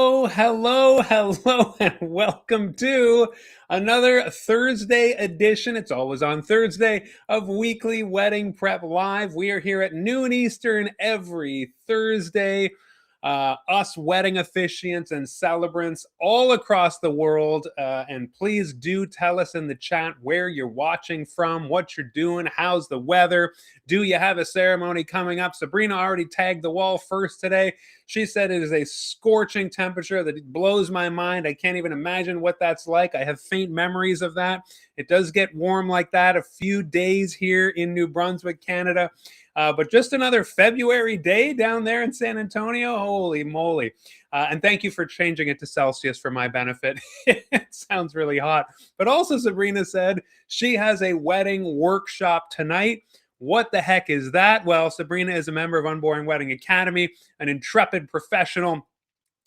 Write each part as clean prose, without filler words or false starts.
Oh, hello, and welcome to another Thursday edition. It's always on Thursday of Weekly Wedding Prep Live. We are here at noon Eastern every Thursday. Us wedding officiants and celebrants all across the world. And please do tell us in the chat where you're watching from, what you're doing, how's the weather. Do you have a ceremony coming up? Sabrina already tagged the wall first today. She said it is a scorching temperature that blows my mind. I can't even imagine what that's like. I have faint memories of that. It does get warm like that a few days here in New Brunswick, Canada. But just another February day down there in San Antonio. Holy moly. And thank you for changing it to Celsius for my benefit. It sounds really hot. But also, Sabrina said she has a wedding workshop tonight. What the heck is that? Well, Sabrina is a member of Unboring Wedding Academy, an intrepid professional,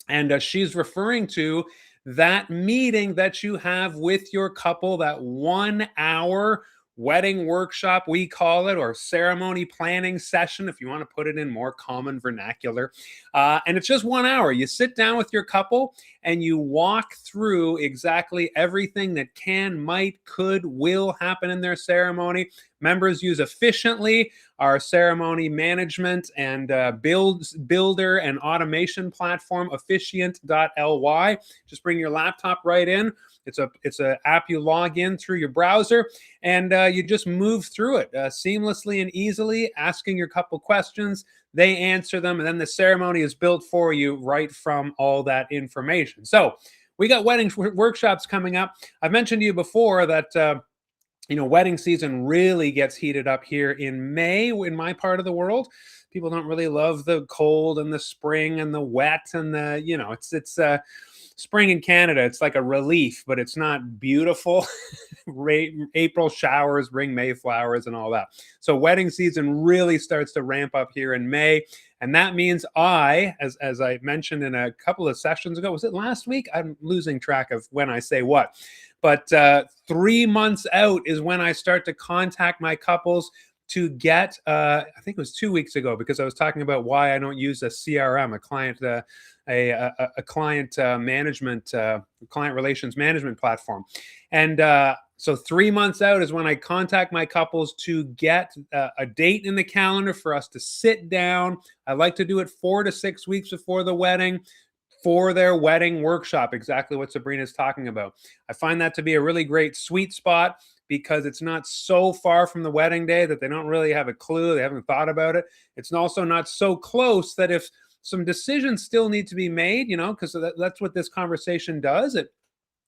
and she's referring to that meeting that you have with your couple, that 1 hour wedding workshop, we call it, or ceremony planning session, if you want to put it in more common vernacular. And it's just 1 hour. You sit down with your couple and you walk through exactly everything that can, might, could, will happen in their ceremony. Members use Officiantly, our ceremony management and builder and automation platform, officiant.ly. Just bring your laptop right in. It's a app you log in through your browser, and you just move through it seamlessly and easily, asking your couple questions. They answer them, and then the ceremony is built for you right from all that information. So we got wedding workshops coming up. I've mentioned to you before that wedding season really gets heated up here in May in my part of the world. People don't really love the cold and the spring and the wet and it's spring in Canada. It's like a relief, but it's not beautiful. April showers bring May flowers and all that. So wedding season really starts to ramp up here in May. And that means as I mentioned in a couple of sessions ago, was it last week? I'm losing track of when I say what. But 3 months out is when I start to contact my couples to get, I think it was 2 weeks ago, because I was talking about why I don't use a CRM, client relations management platform. And so 3 months out is when I contact my couples to get a date in the calendar for us to sit down. I like to do it 4 to 6 weeks before the wedding, for their wedding workshop, exactly what Sabrina is talking about. I find that to be a really great sweet spot, because it's not so far from the wedding day that they don't really have a clue. They haven't thought about it. It's also not so close that if some decisions still need to be made, because that's what this conversation does. It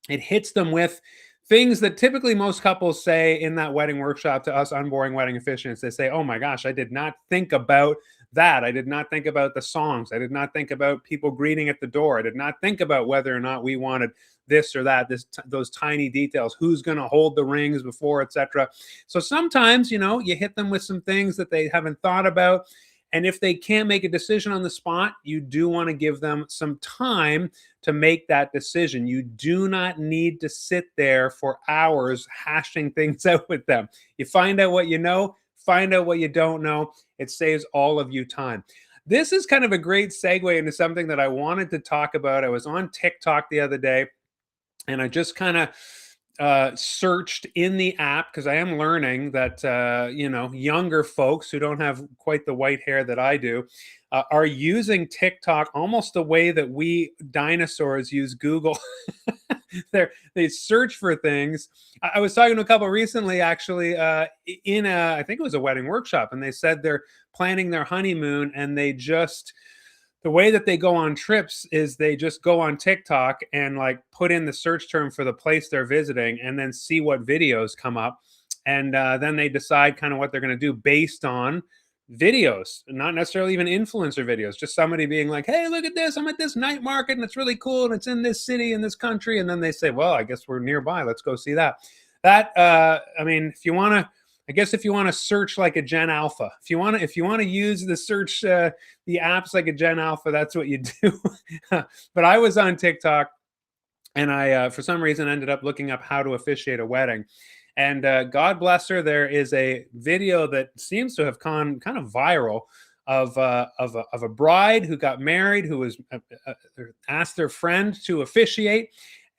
hits them with things that typically most couples say in that wedding workshop to us unboring wedding officiants. They say, oh my gosh, I did not think about that. I did not think about the songs. I did not think about people greeting at the door. I did not think about whether or not we wanted this or that, those tiny details, who's going to hold the rings before, etc. So sometimes, you hit them with some things that they haven't thought about. And if they can't make a decision on the spot, you do want to give them some time to make that decision. You do not need to sit there for hours hashing things out with them. You find out what you know, find out what you don't know. It saves all of you time. This is kind of a great segue into something that I wanted to talk about. I was on TikTok the other day, and I just kind of searched in the app, because I am learning that younger folks who don't have quite the white hair that I do are using TikTok almost the way that we dinosaurs use Google. They search for things. I was talking to a couple recently, actually, I think it was a wedding workshop, and they said they're planning their honeymoon, and the way that they go on trips is they just go on TikTok and put in the search term for the place they're visiting, and then see what videos come up. And then they decide kind of what they're going to do based on videos, not necessarily even influencer videos, just somebody being like, hey, look at this, I'm at this night market and it's really cool and it's in this city, in this country. And then they say, well, I guess we're nearby, let's go see that. If you want to search like a Gen Alpha, if you want to use the search, the apps like a Gen Alpha, that's what you do. But I was on TikTok, and I, for some reason, ended up looking up how to officiate a wedding. And God bless her, there is a video that seems to have gone kind of viral of a bride who got married, who was asked their friend to officiate,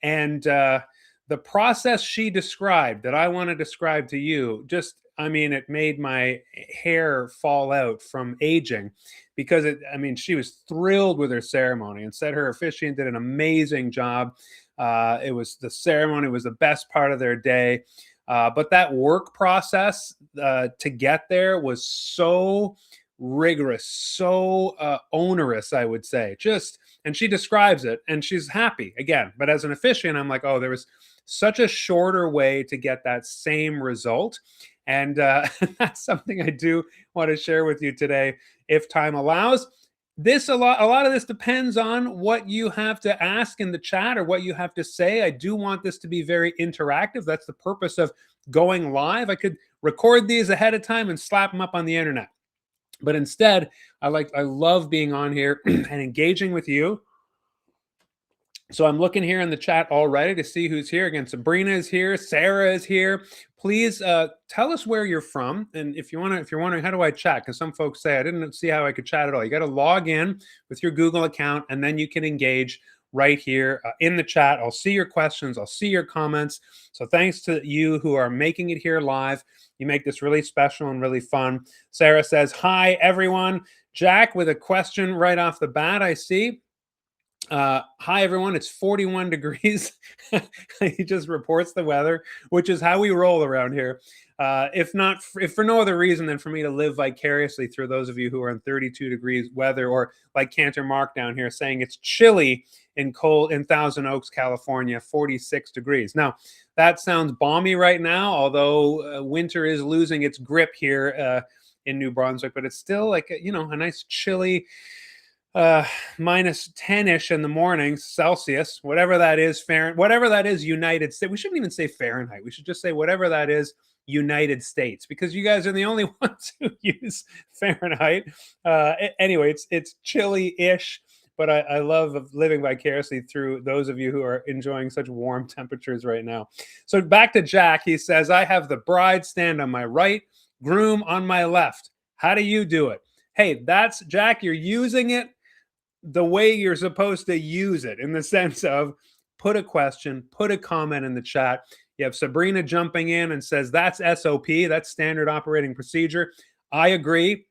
and the process she described that I want to describe to you, just, I mean, it made my hair fall out from aging because I mean, she was thrilled with her ceremony and said her officiant did an amazing job. The ceremony was the best part of their day. But that work process to get there was so rigorous, so onerous, I would say. And she describes it and she's happy again. But as an officiant, I'm like, oh, there was such a shorter way to get that same result. And that's something I do want to share with you today, if time allows. A lot of this depends on what you have to ask in the chat or what you have to say. I do want this to be very interactive. That's the purpose of going live. I could record these ahead of time and slap them up on the internet. But instead, I love being on here and engaging with you. So I'm looking here in the chat already to see who's here. Again, Sabrina is here, Sarah is here. Please tell us where you're from, and if you're wondering how do I chat, because some folks say I didn't see how I could chat at all. You got to log in with your Google account, and then you can engage right here in the chat. I'll see your questions, I'll see your comments. So thanks to you who are making it here live. You make this really special and really fun. Sarah says, "Hi everyone." Jack with a question right off the bat, I see. Hi everyone, it's 41 degrees. He just reports the weather, which is how we roll around here. If for no other reason than for me to live vicariously through those of you who are in 32 degrees weather, or like Cantor Mark down here saying it's chilly in Thousand Oaks, California, 46 degrees. Now, that sounds balmy right now, although winter is losing its grip here in New Brunswick, but it's still like, a nice chilly minus 10-ish in the morning Celsius, whatever that is, whatever that is, United States. We shouldn't even say Fahrenheit. We should just say whatever that is, United States, because you guys are the only ones who use Fahrenheit. Anyway, it's chilly-ish, but I love living vicariously through those of you who are enjoying such warm temperatures right now. So back to Jack. He says, I have the bride stand on my right, groom on my left. How do you do it? Hey, that's Jack. You're using it the way you're supposed to use it, in the sense of put a question, put a comment in the chat. You have Sabrina jumping in and says, that's SOP, that's standard operating procedure. I agree,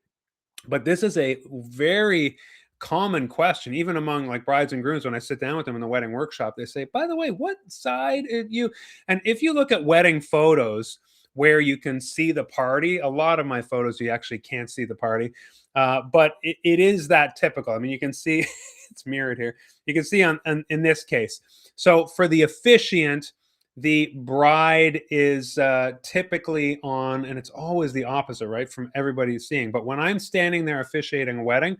but this is a very common question, even among like brides and grooms. When I sit down with them in the wedding workshop, they say, by the way, what side are you? And if you look at wedding photos where you can see the party, a lot of my photos, you actually can't see the party. But it is that typical. I mean, you can see it's mirrored here. You can see in this case. So for the officiant, the bride is typically on, and it's always the opposite, right, from everybody seeing. But when I'm standing there officiating a wedding,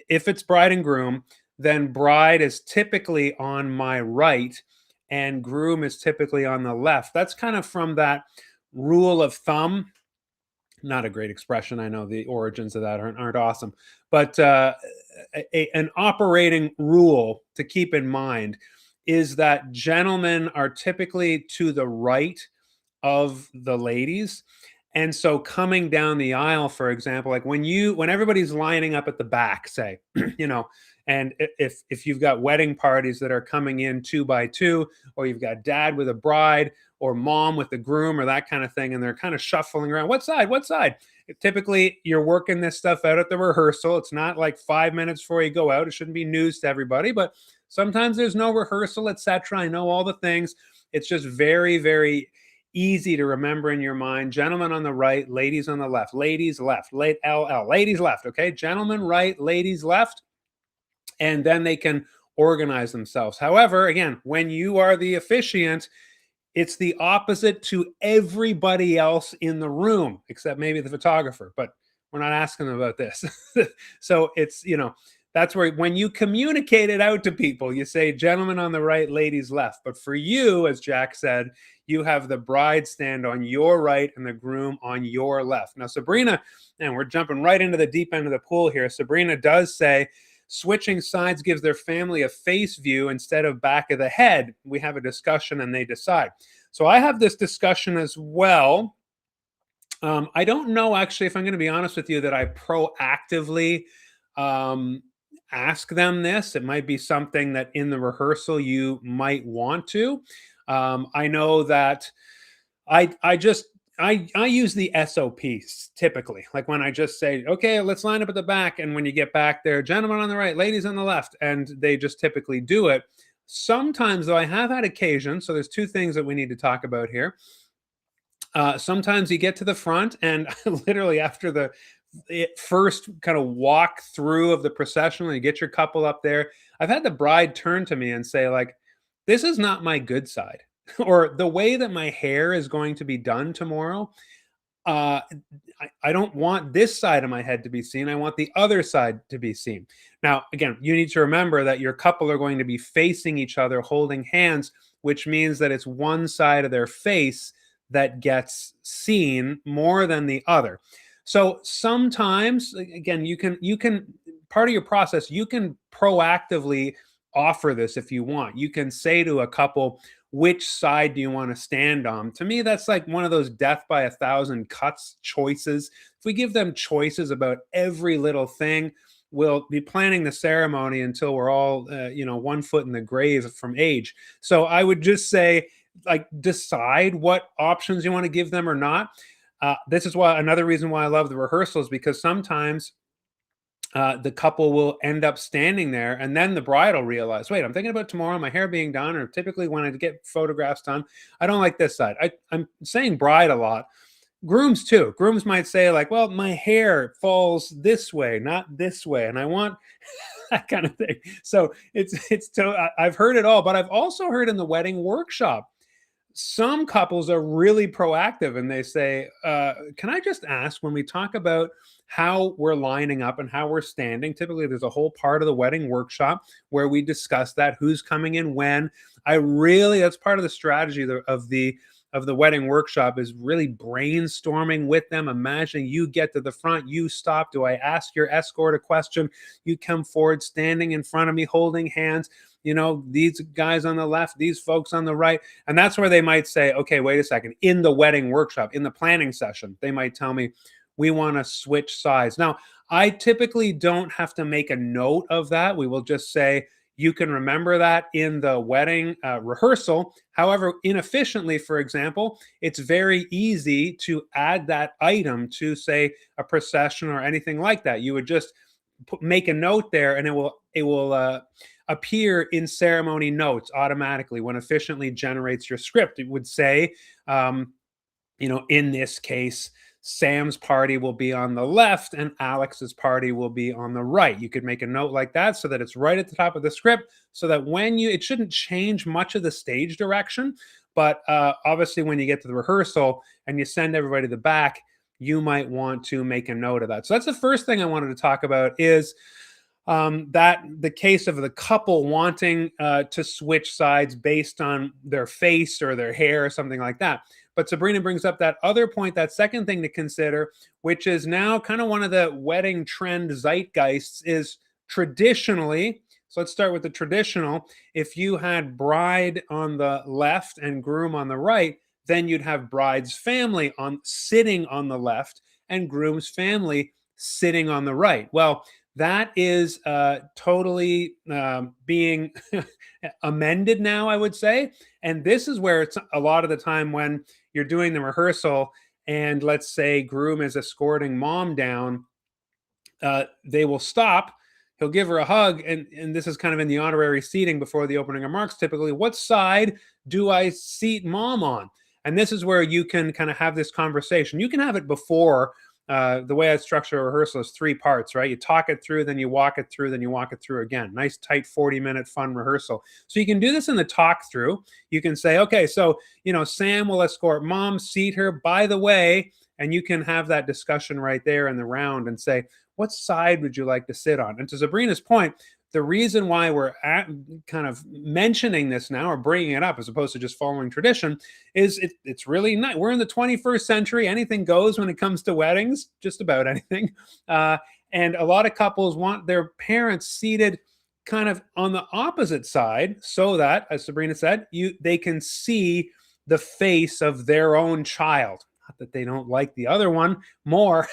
if it's bride and groom, then bride is typically on my right and groom is typically on the left. That's kind of from that rule of thumb. Not a great expression. I know the origins of that aren't awesome, but an operating rule to keep in mind is that gentlemen are typically to the right of the ladies. And so coming down the aisle, for example, like when everybody's lining up at the back, say, and if you've got wedding parties that are coming in 2 by 2, or you've got dad with a bride or mom with the groom or that kind of thing, and they're kind of shuffling around, what side? Typically, you're working this stuff out at the rehearsal. It's not like 5 minutes before you go out. It shouldn't be news to everybody, but sometimes there's no rehearsal, etc. I know all the things. It's just very, very easy to remember in your mind. Gentlemen on the right, ladies on the left. Ladies left, LL, ladies left, okay? Gentlemen right, ladies left, and then they can organize themselves. However, again, when you are the officiant, it's the opposite to everybody else in the room, except maybe the photographer, but we're not asking them about this. So it's, that's where when you communicate it out to people, you say gentlemen on the right, ladies left. But for you, as Jack said, you have the bride stand on your right and the groom on your left. Now, Sabrina, and we're jumping right into the deep end of the pool here. Sabrina does say, switching sides gives their family a face view instead of back of the head. We have a discussion and they decide. So I have this discussion as well. I don't know, actually, if I'm going to be honest with you, that I proactively um, ask them this. It might be something that in the rehearsal you might want to. I know that I just I use the SOPs typically. Like when I just say, okay, let's line up at the back, and when you get back there, gentlemen on the right, ladies on the left, and they just typically do it. Sometimes, though, I have had occasion. So there's two things that we need to talk about here. Sometimes you get to the front, and literally after the first kind of walk through of the processional, you get your couple up there. I've had the bride turn to me and say, like, "This is not my good side," or the way that my hair is going to be done tomorrow. uh, I don't want this side of my head to be seen. I want the other side to be seen. Now, again, you need to remember that your couple are going to be facing each other, holding hands, which means that it's one side of their face that gets seen more than the other. So sometimes, again, you can part of your process, you can proactively offer this if you want. You can say to a couple, which side do you want to stand on? To me, that's like one of those death by a thousand cuts choices. If we give them choices about every little thing, we'll be planning the ceremony until we're all, 1 foot in the grave from age. So I would just say, like, decide what options you want to give them or not. This is why another reason why I love the rehearsals, because sometimes the couple will end up standing there, and then the bride will realize, wait, I'm thinking about tomorrow, my hair being done, or typically when I get photographs done, I don't like this side. I'm saying bride a lot. Grooms too. Grooms might say, like, well, my hair falls this way, not this way, and I want that kind of thing. So I've heard it all, but I've also heard in the wedding workshop, some couples are really proactive and they say, can I just ask, when we talk about how we're lining up and how we're standing, typically there's a whole part of the wedding workshop where we discuss that, who's coming in when. That's part of the strategy of the wedding workshop, is really brainstorming with them, imagining you get to the front, you stop, do I ask your escort a question, you come forward, standing in front of me, holding hands, these guys on the left, these folks on the right. And that's where they might say, okay, wait a second. In the wedding workshop, in the planning session, they might tell me, we want to switch sides. Now, I typically don't have to make a note of that. We will just say, you can remember that in the wedding rehearsal. However, inefficiently, for example, it's very easy to add that item to, say, a procession or anything like that. You would just make a note there, and it will appear in ceremony notes automatically when Officiantly generates your script. It would say, in this case, Sam's party will be on the left and Alex's party will be on the right. You could make a note like that so that it's right at the top of the script, so that it shouldn't change much of the stage direction. But obviously, when you get to the rehearsal and you send everybody to the back, you might want to make a note of that. So that's the first thing I wanted to talk about, is that the case of the couple wanting to switch sides based on their face or their hair or something like that. But Sabrina brings up that other point, that second thing to consider, which is now kind of one of the wedding trend zeitgeists, is traditionally. So let's start with the traditional. If you had bride on the left and groom on the right, then you'd have bride's family sitting on the left and groom's family sitting on the right. Well, that is totally being amended now, I would say. And this is where it's a lot of the time when you're doing the rehearsal, and let's say groom is escorting mom down, they will stop. He'll give her a hug, and this is kind of in the honorary seating before the opening remarks. Typically, what side do I seat mom on? And this is where you can kind of have this conversation. You can have it before. The way I structure a rehearsal is 3 parts, right? You talk it through, then you walk it through, then you walk it through again. Nice, tight 40-minute fun rehearsal. So you can do this in the talk through. You can say, okay, so, Sam will escort mom, seat her, by the way, and you can have that discussion right there in the round and say, what side would you like to sit on? And to Sabrina's point, the reason why we're kind of mentioning this now, or bringing it up as opposed to just following tradition, is it's really nice. We're in the 21st century. Anything goes when it comes to weddings, just about anything. And a lot of couples want their parents seated kind of on the opposite side, so that, as Sabrina said, they can see the face of their own child. Not that they don't like the other one more,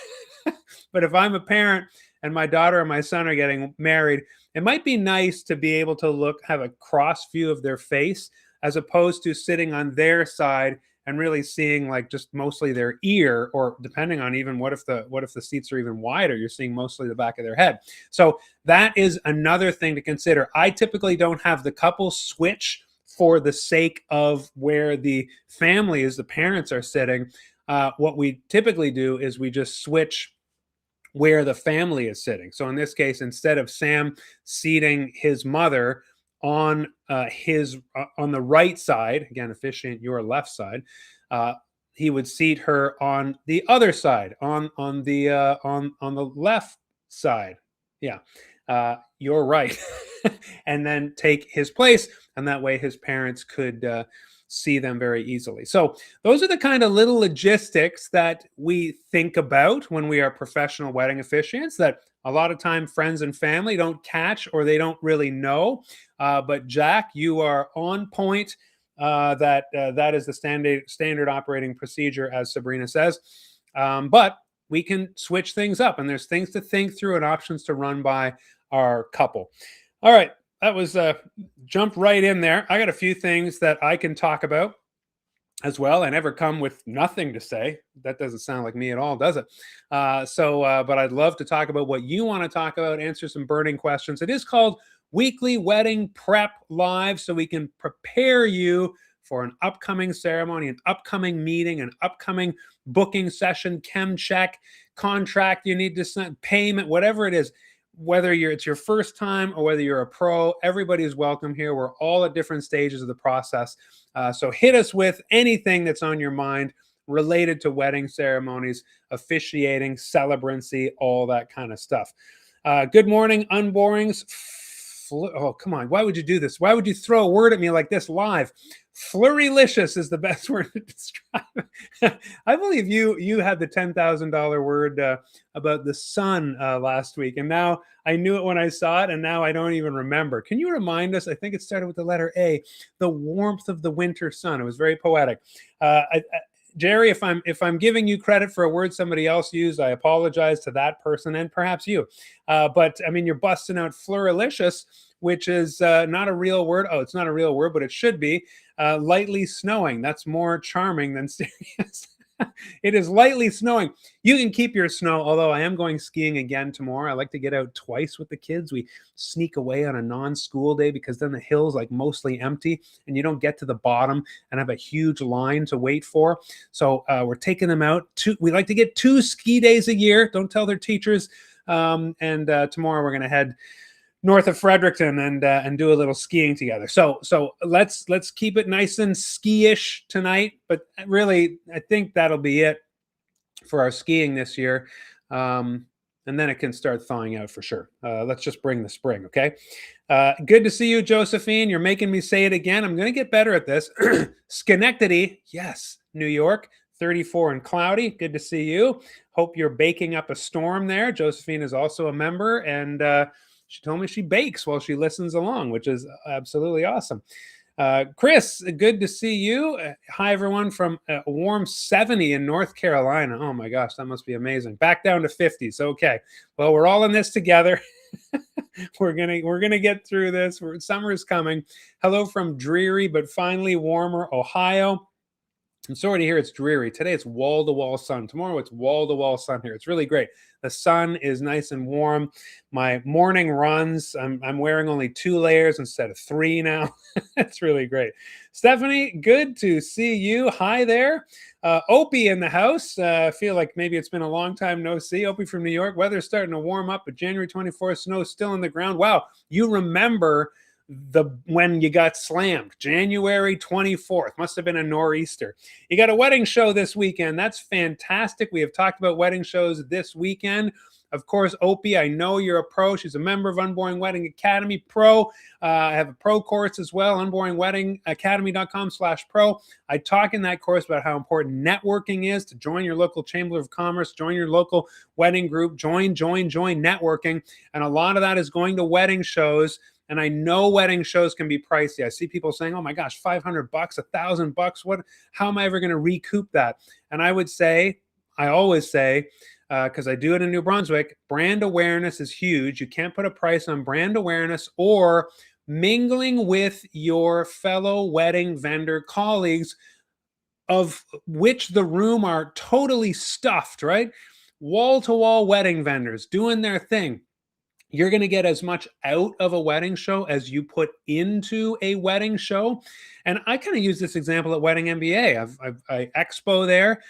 but if I'm a parent and my daughter and my son are getting married, it might be nice to be able to have a cross view of their face as opposed to sitting on their side and really seeing like just mostly their ear, or depending on even what if the seats are even wider, you're seeing mostly the back of their head. So that is another thing to consider. I typically don't have the couple switch for the sake of where the family is, the parents are sitting. What we typically do is we just switch where the family is sitting. So in this case, instead of Sam seating his mother on on the right side, again, officiant your left side, he would seat her on the other side, on the left side. Yeah, you're right. And then take his place, and that way his parents could see them very easily. So those are the kind of little logistics that we think about when we are professional wedding officiants that a lot of time friends and family don't catch, or they don't really know. But Jack, you are on point. That is the standard operating procedure, as Sabrina says. But we can switch things up, and there's things to think through and options to run by our couple. All right, that was jump right in there. I got a few things that I can talk about as well. I never come with nothing to say. That doesn't sound like me at all, does it? But I'd love to talk about what you want to talk about, answer some burning questions. It is called Weekly Wedding Prep Live, so we can prepare you for an upcoming ceremony, an upcoming meeting, an upcoming booking session, chem check, contract you need to send, payment, whatever it is. Whether it's your first time or whether you're a pro, everybody is welcome here. We're all at different stages of the process. So hit us with anything that's on your mind related to wedding ceremonies, officiating, celebrancy, all that kind of stuff. Good morning, unborings. Oh, come on. Why would you do this? Why would you throw a word at me like this live? Flurryicious is the best word to describe it. I believe you had the $10,000 word about the sun last week, and now I knew it when I saw it, and now I don't even remember. Can you remind us? I think it started with the letter A. The warmth of the winter sun. It was very poetic. Jerry, if I'm giving you credit for a word somebody else used, I apologize to that person and perhaps you. But I mean, you're busting out Flurryicious, which is not a real word. Oh, it's not a real word, but it should be. Lightly snowing. That's more charming than serious. It is lightly snowing. You can keep your snow, although I am going skiing again tomorrow. I like to get out twice with the kids. We sneak away on a non-school day because then the hill's like mostly empty and you don't get to the bottom and have a huge line to wait for. So we're taking them out. We like to get 2 ski days a year. Don't tell their teachers. Tomorrow we're going to head north of Fredericton and do a little skiing together. So let's keep it nice and ski-ish tonight. But really, I think that'll be it for our skiing this year. And then it can start thawing out for sure. Let's just bring the spring, okay? Good to see you, Josephine. You're making me say it again. I'm going to get better at this. Schenectady, yes, New York. 34 and cloudy. Good to see you. Hope you're baking up a storm there. Josephine is also a member, and she told me she bakes while she listens along, which is absolutely awesome. Chris, good to see you. Hi, everyone, from a warm 70 in North Carolina. Oh, my gosh, that must be amazing. Back down to 50s. Okay. Well, we're all in this together. We're gonna get through this. Summer is coming. Hello from dreary but finally warmer Ohio. I'm sorry to hear it's dreary. Today it's wall-to-wall sun. Tomorrow it's wall-to-wall sun here. It's really great. The sun is nice and warm. My morning runs, I'm wearing only 2 layers instead of 3 now. It's really great. Stephanie, good to see you. Hi there. Opie in the house. I feel like maybe it's been a long time no see. Opie from New York. Weather's starting to warm up, but January 24th, snow still in the ground. Wow, you remember when you got slammed. January 24th. Must have been a nor'easter. You got a wedding show this weekend. That's fantastic. We have talked about wedding shows this weekend. Of course, Opie, I know you're a pro. She's a member of Unboring Wedding Academy Pro. I have a pro course as well, unboringweddingacademy.com/pro. I talk in that course about how important networking is, to join your local Chamber of Commerce, join your local wedding group, join networking. And a lot of that is going to wedding shows And I know wedding shows can be pricey. I see people saying, oh my gosh, $500, $1,000. How am I ever going to recoup that? And I always say, because I do it in New Brunswick, brand awareness is huge. You can't put a price on brand awareness or mingling with your fellow wedding vendor colleagues, of which the room are totally stuffed, right? Wall to wall wedding vendors doing their thing. You're going to get as much out of a wedding show as you put into a wedding show. And I kind of use this example at Wedding MBA. I expo there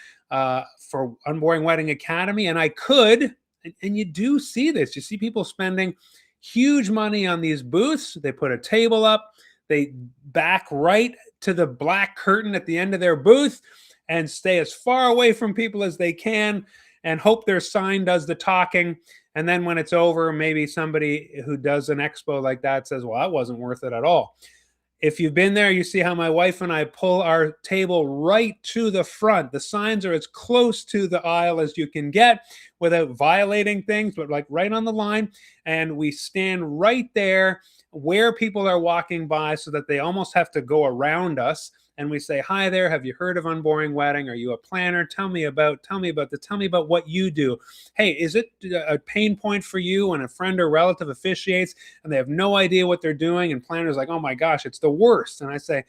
for Unboring Wedding Academy, and I could, and you do see this. You see people spending huge money on these booths. They put a table up, they back right to the black curtain at the end of their booth and stay as far away from people as they can and hope their sign does the talking. And then when it's over, maybe somebody who does an expo like that says, well, that wasn't worth it at all. If you've been there, you see how my wife and I pull our table right to the front. The signs are as close to the aisle as you can get without violating things, but like right on the line. And we stand right there where people are walking by so that they almost have to go around us. And we say, hi there, have you heard of Unboring Wedding? Are you a planner? Tell me about what you do. Hey, is it a pain point for you when a friend or relative officiates and they have no idea what they're doing? And planner's like, oh my gosh, it's the worst. And I say,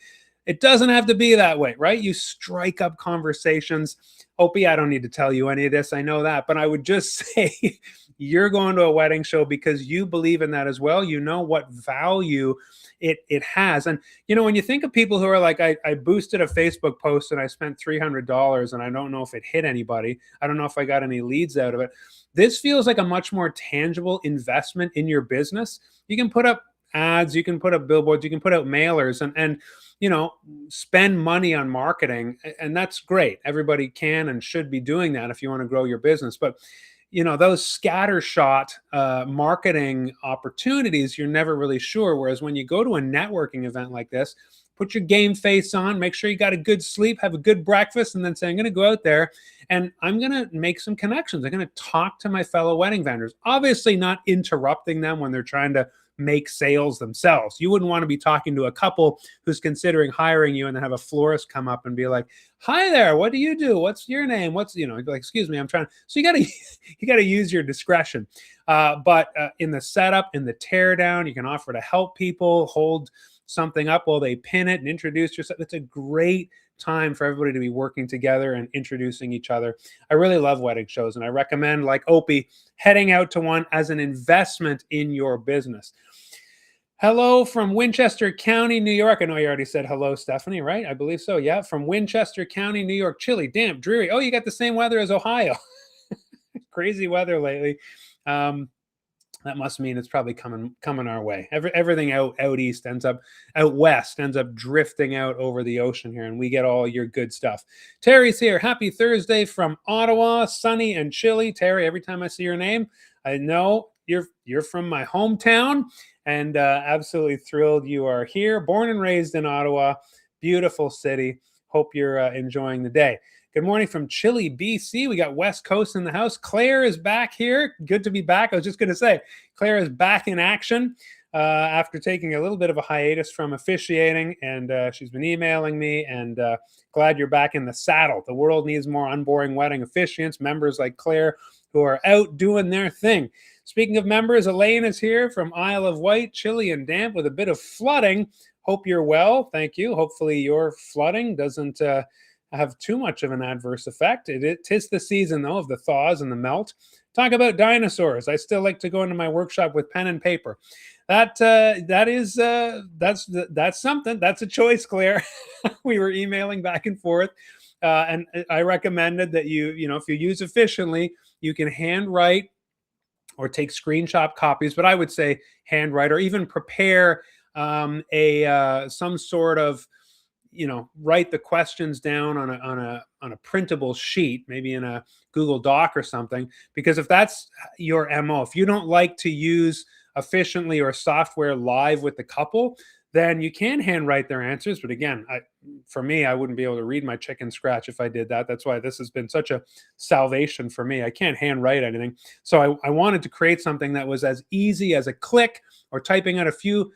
it doesn't have to be that way, right? You strike up conversations. Opie, I don't need to tell you any of this. I know that. But I would just say you're going to a wedding show because you believe in that as well. You know what value it has. And, you know, when you think of people who are like, I boosted a Facebook post and I spent $300 and I don't know if it hit anybody. I don't know if I got any leads out of it. This feels like a much more tangible investment in your business. You can put up ads, you can put up billboards, you can put out mailers and you know, spend money on marketing. And that's great. Everybody can and should be doing that if you want to grow your business. But you know, those scattershot marketing opportunities, you're never really sure. Whereas when you go to a networking event like this, put your game face on, make sure you got a good sleep, have a good breakfast, and then say, I'm going to go out there and I'm going to make some connections. I'm going to talk to my fellow wedding vendors, obviously not interrupting them when they're trying to make sales themselves. You wouldn't want to be talking to a couple who's considering hiring you and then have a florist come up and be like, hi there, what do you do? What's your name? What's, you know, like, excuse me, I'm trying. So you got to use your discretion. But in the setup, in the tear down, you can offer to help people hold something up while they pin it and introduce yourself. It's a great time for everybody to be working together and introducing each other. I really love wedding shows, and I recommend, like Opie, heading out to one as an investment in your business. Hello from Winchester County, New York. I know you already said hello, Stephanie, right? I believe so. Yeah, from Winchester County, New York. Chilly, damp, dreary. Oh, you got the same weather as Ohio. Crazy weather lately. That must mean it's probably coming our way. Everything out east out west ends up drifting out over the ocean here, and we get all your good stuff. Terry's here. Happy Thursday from Ottawa, sunny and chilly. Terry, every time I see your name, I know you're from my hometown, and absolutely thrilled you are here. Born and raised in Ottawa, beautiful city. Hope you're enjoying the day. Good morning from chilly, BC. We got West Coast in the house. Claire is back here. Good to be back. I was just going to say, Claire is back in action after taking a little bit of a hiatus from officiating, and she's been emailing me, and glad you're back in the saddle. The world needs more unboring wedding officiants, members like Claire who are out doing their thing. Speaking of members, Elaine is here from Isle of Wight, chilly and damp with a bit of flooding. Hope you're well. Thank you. Hopefully your flooding doesn't have too much of an adverse effect. Tis the season, though, of the thaws and the melt. Talk about dinosaurs. I still like to go into my workshop with pen and paper. That's something. That's a choice, Claire. We were emailing back and forth, and I recommended that you know, if you use Officiantly, you can handwrite or take screenshot copies, but I would say handwrite or even prepare some sort of, you know, write the questions down on a printable sheet, maybe in a Google Doc or something. Because if that's your MO, if you don't like to use Officiantly or software live with the couple, then you can handwrite their answers. But again, for me, I wouldn't be able to read my chicken scratch if I did that. That's why this has been such a salvation for me. I can't handwrite anything. So I wanted to create something that was as easy as a click or typing out a few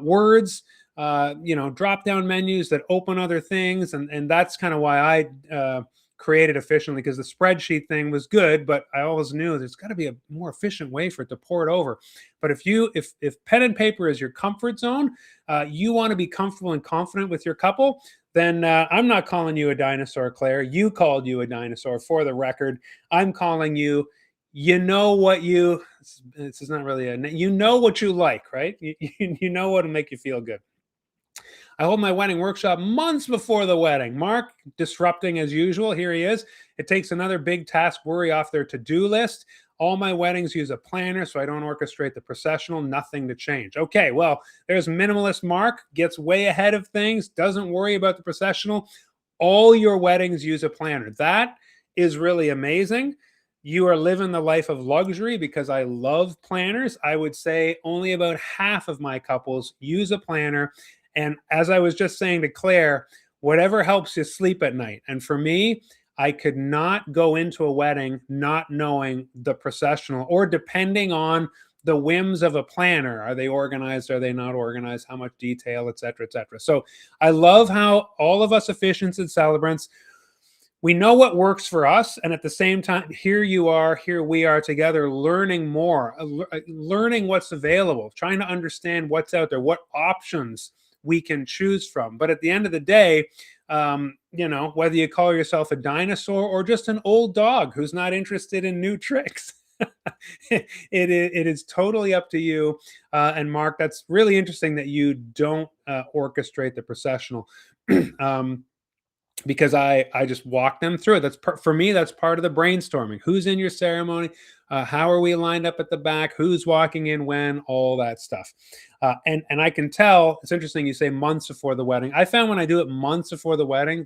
words, drop down menus that open other things. And that's kind of why I created Efficiently, because the spreadsheet thing was good, but I always knew there's got to be a more efficient way for it to pour it over. But if pen and paper is your comfort zone, you want to be comfortable and confident with your couple, then I'm not calling you a dinosaur, Claire. You called you a dinosaur, for the record. I'm calling you, this is not really you know what you like, right? You know what will make you feel good. I hold my wedding workshop months before the wedding. Mark, disrupting as usual. Here he is. It takes another big task worry off their to-do list. All my weddings use a planner, so I don't orchestrate the processional. Nothing to change. Okay, well, there's minimalist Mark. Gets way ahead of things. Doesn't worry about the processional. All your weddings use a planner. That is really amazing. You are living the life of luxury, because I love planners. I would say only about half of my couples use a planner. And as I was just saying to Claire, whatever helps you sleep at night. And for me, I could not go into a wedding not knowing the processional, or depending on the whims of a planner. Are they organized? Are they not organized? How much detail, et cetera, et cetera. So I love how all of us officiants and celebrants, we know what works for us. And at the same time, here we are together, learning more, learning what's available, trying to understand what's out there, what options we can choose from. But at the end of the day, whether you call yourself a dinosaur or just an old dog who's not interested in new tricks, it is totally up to you. And Mark, that's really interesting that you don't orchestrate the processional. Because I just walk them through it. For me, that's part of the brainstorming. Who's in your ceremony? How are we lined up at the back? Who's walking in when? All that stuff. And I can tell, it's interesting you say months before the wedding. I found when I do it months before the wedding,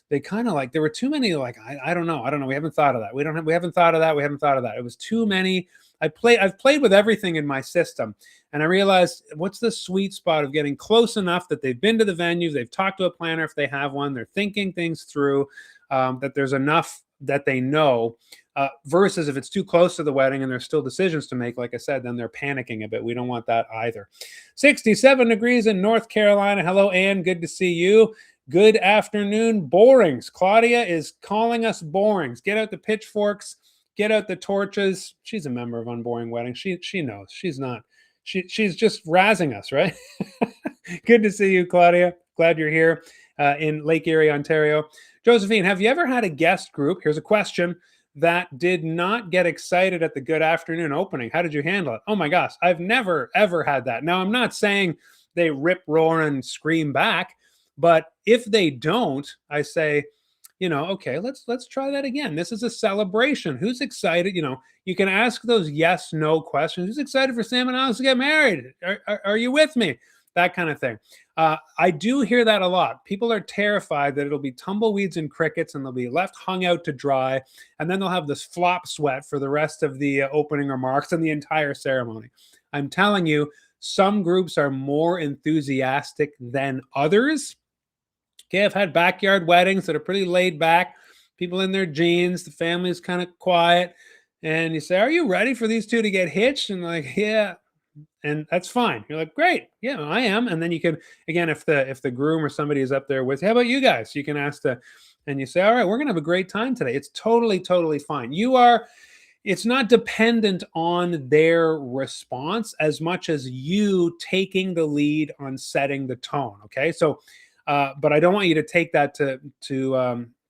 they kind of like, there were too many, like, I don't know. We haven't thought of that. We haven't thought of that. We haven't thought of that. It was too many. I've played with everything in my system. And I realized, what's the sweet spot of getting close enough that they've been to the venue, they've talked to a planner if they have one, they're thinking things through, that there's enough that they know, versus if it's too close to the wedding and there's still decisions to make, like I said, then they're panicking a bit. We don't want that either. 67 degrees in North Carolina. Hello, Ann. Good to see you. Good afternoon, Borings. Claudia is calling us Borings. Get out the pitchforks. Get out the torches. She's a member of Unboring Wedding. She knows. She's not. She's just razzing us, right? Good to see you, Claudia. Glad you're here in Lake Erie, Ontario. Josephine, have you ever had a guest group? Here's a question that did not get excited at the good afternoon opening. How did you handle it? Oh my gosh, I've never, ever had that. Now, I'm not saying they rip, roar, and scream back, but if they don't, I say, okay, let's try that again. This is a celebration. Who's excited? You can ask those yes, no questions. Who's excited for Sam and Alex to get married? Are you with me? That kind of thing. I do hear that a lot. People are terrified that it'll be tumbleweeds and crickets and they'll be left hung out to dry. And then they'll have this flop sweat for the rest of the opening remarks and the entire ceremony. I'm telling you, some groups are more enthusiastic than others. Okay, I've had backyard weddings that are pretty laid back, people in their jeans, the family's kind of quiet, and you say, are you ready for these two to get hitched? And like, yeah, and that's fine. You're like, great, yeah, I am. And then you can, again, if the groom or somebody is up there with, how about you guys? You can ask and you say, all right, we're gonna have a great time today. It's totally fine. It's not dependent on their response as much as you taking the lead on setting the tone. Okay, so but I don't want you to take that to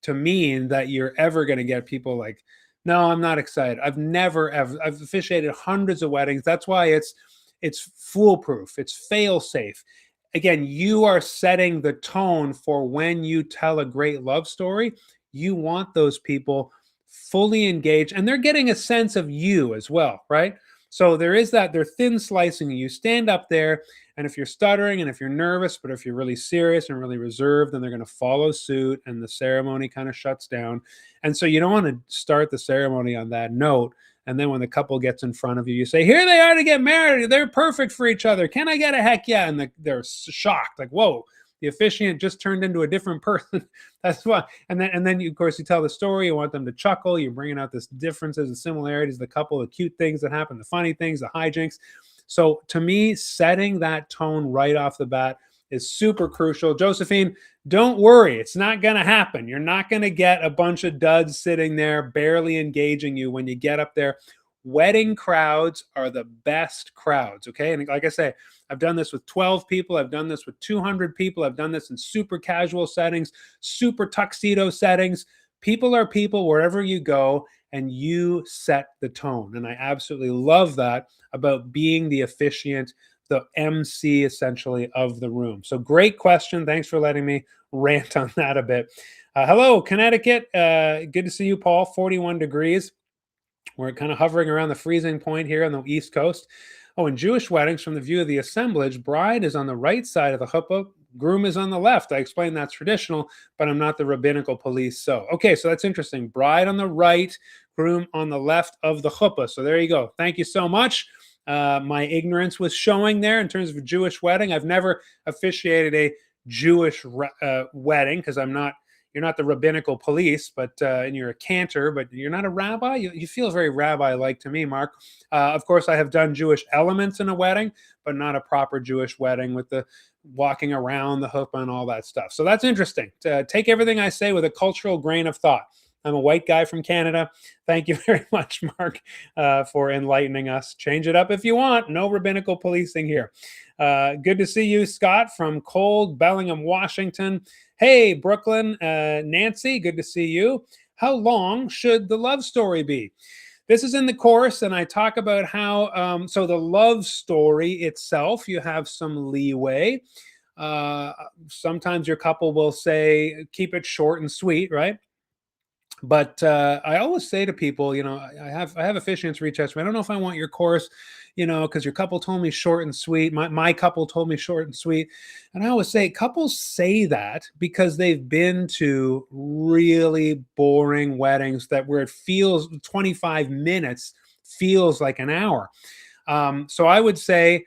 mean that you're ever going to get people like, no, I'm not excited. I've officiated hundreds of weddings. That's why it's foolproof. It's fail safe. Again, you are setting the tone for when you tell a great love story. You want those people fully engaged, and they're getting a sense of you as well, right? So there is that, they're thin slicing. You stand up there, and if you're stuttering and if you're nervous, but if you're really serious and really reserved, then they're going to follow suit and the ceremony kind of shuts down. And so you don't want to start the ceremony on that note. And then when the couple gets in front of you, you say, here they are to get married. They're perfect for each other. Can I get a heck yeah? And they're shocked, like, whoa, the officiant just turned into a different person. That's why. And then you, of course, you tell the story. You want them to chuckle. You're bringing out this differences and similarities, the couple, the cute things that happen, the funny things, the hijinks. So to me, setting that tone right off the bat is super crucial. Josephine, don't worry, it's not going to happen. You're not going to get a bunch of duds sitting there barely engaging you when you get up there. Wedding crowds are the best crowds, okay? And like I say, I've done this with 12 people, I've done this with 200 people, I've done this in super casual settings, super tuxedo settings. People are people wherever you go, and you set the tone. And I absolutely love that about being the officiant, the MC essentially of the room. So great question. Thanks for letting me rant on that a bit. Hello, Connecticut. Good to see you, Paul. 41 degrees. We're kind of hovering around the freezing point here on the East Coast. Oh, in Jewish weddings, from the view of the assemblage, bride is on the right side of the chuppah, groom is on the left. I explained that's traditional, but I'm not the rabbinical police. So, okay, so that's interesting. Bride on the right, groom on the left of the chuppah. So there you go. Thank you so much. My ignorance was showing there in terms of a Jewish wedding. I've never officiated a Jewish wedding because you're not the rabbinical police, but and you're a cantor, but you're not a rabbi. You feel very rabbi-like to me, Mark. Of course, I have done Jewish elements in a wedding, but not a proper Jewish wedding with the walking around the chuppah and all that stuff. So that's interesting. Take everything I say with a cultural grain of thought. I'm a white guy from Canada. Thank you very much, Mark, for enlightening us. Change it up if you want. No rabbinical policing here. Good to see you, Scott, from cold Bellingham, Washington. Hey, Brooklyn, Nancy, good to see you. How long should the love story be? This is in the course, and I talk about how, so the love story itself, you have some leeway. Sometimes your couple will say, keep it short and sweet, right? But I always say to people, I have officiants reach out to me. I don't know if I want your course, because your couple told me short and sweet. My couple told me short and sweet. And I always say couples say that because they've been to really boring weddings where it feels 25 minutes feels like an hour. So I would say,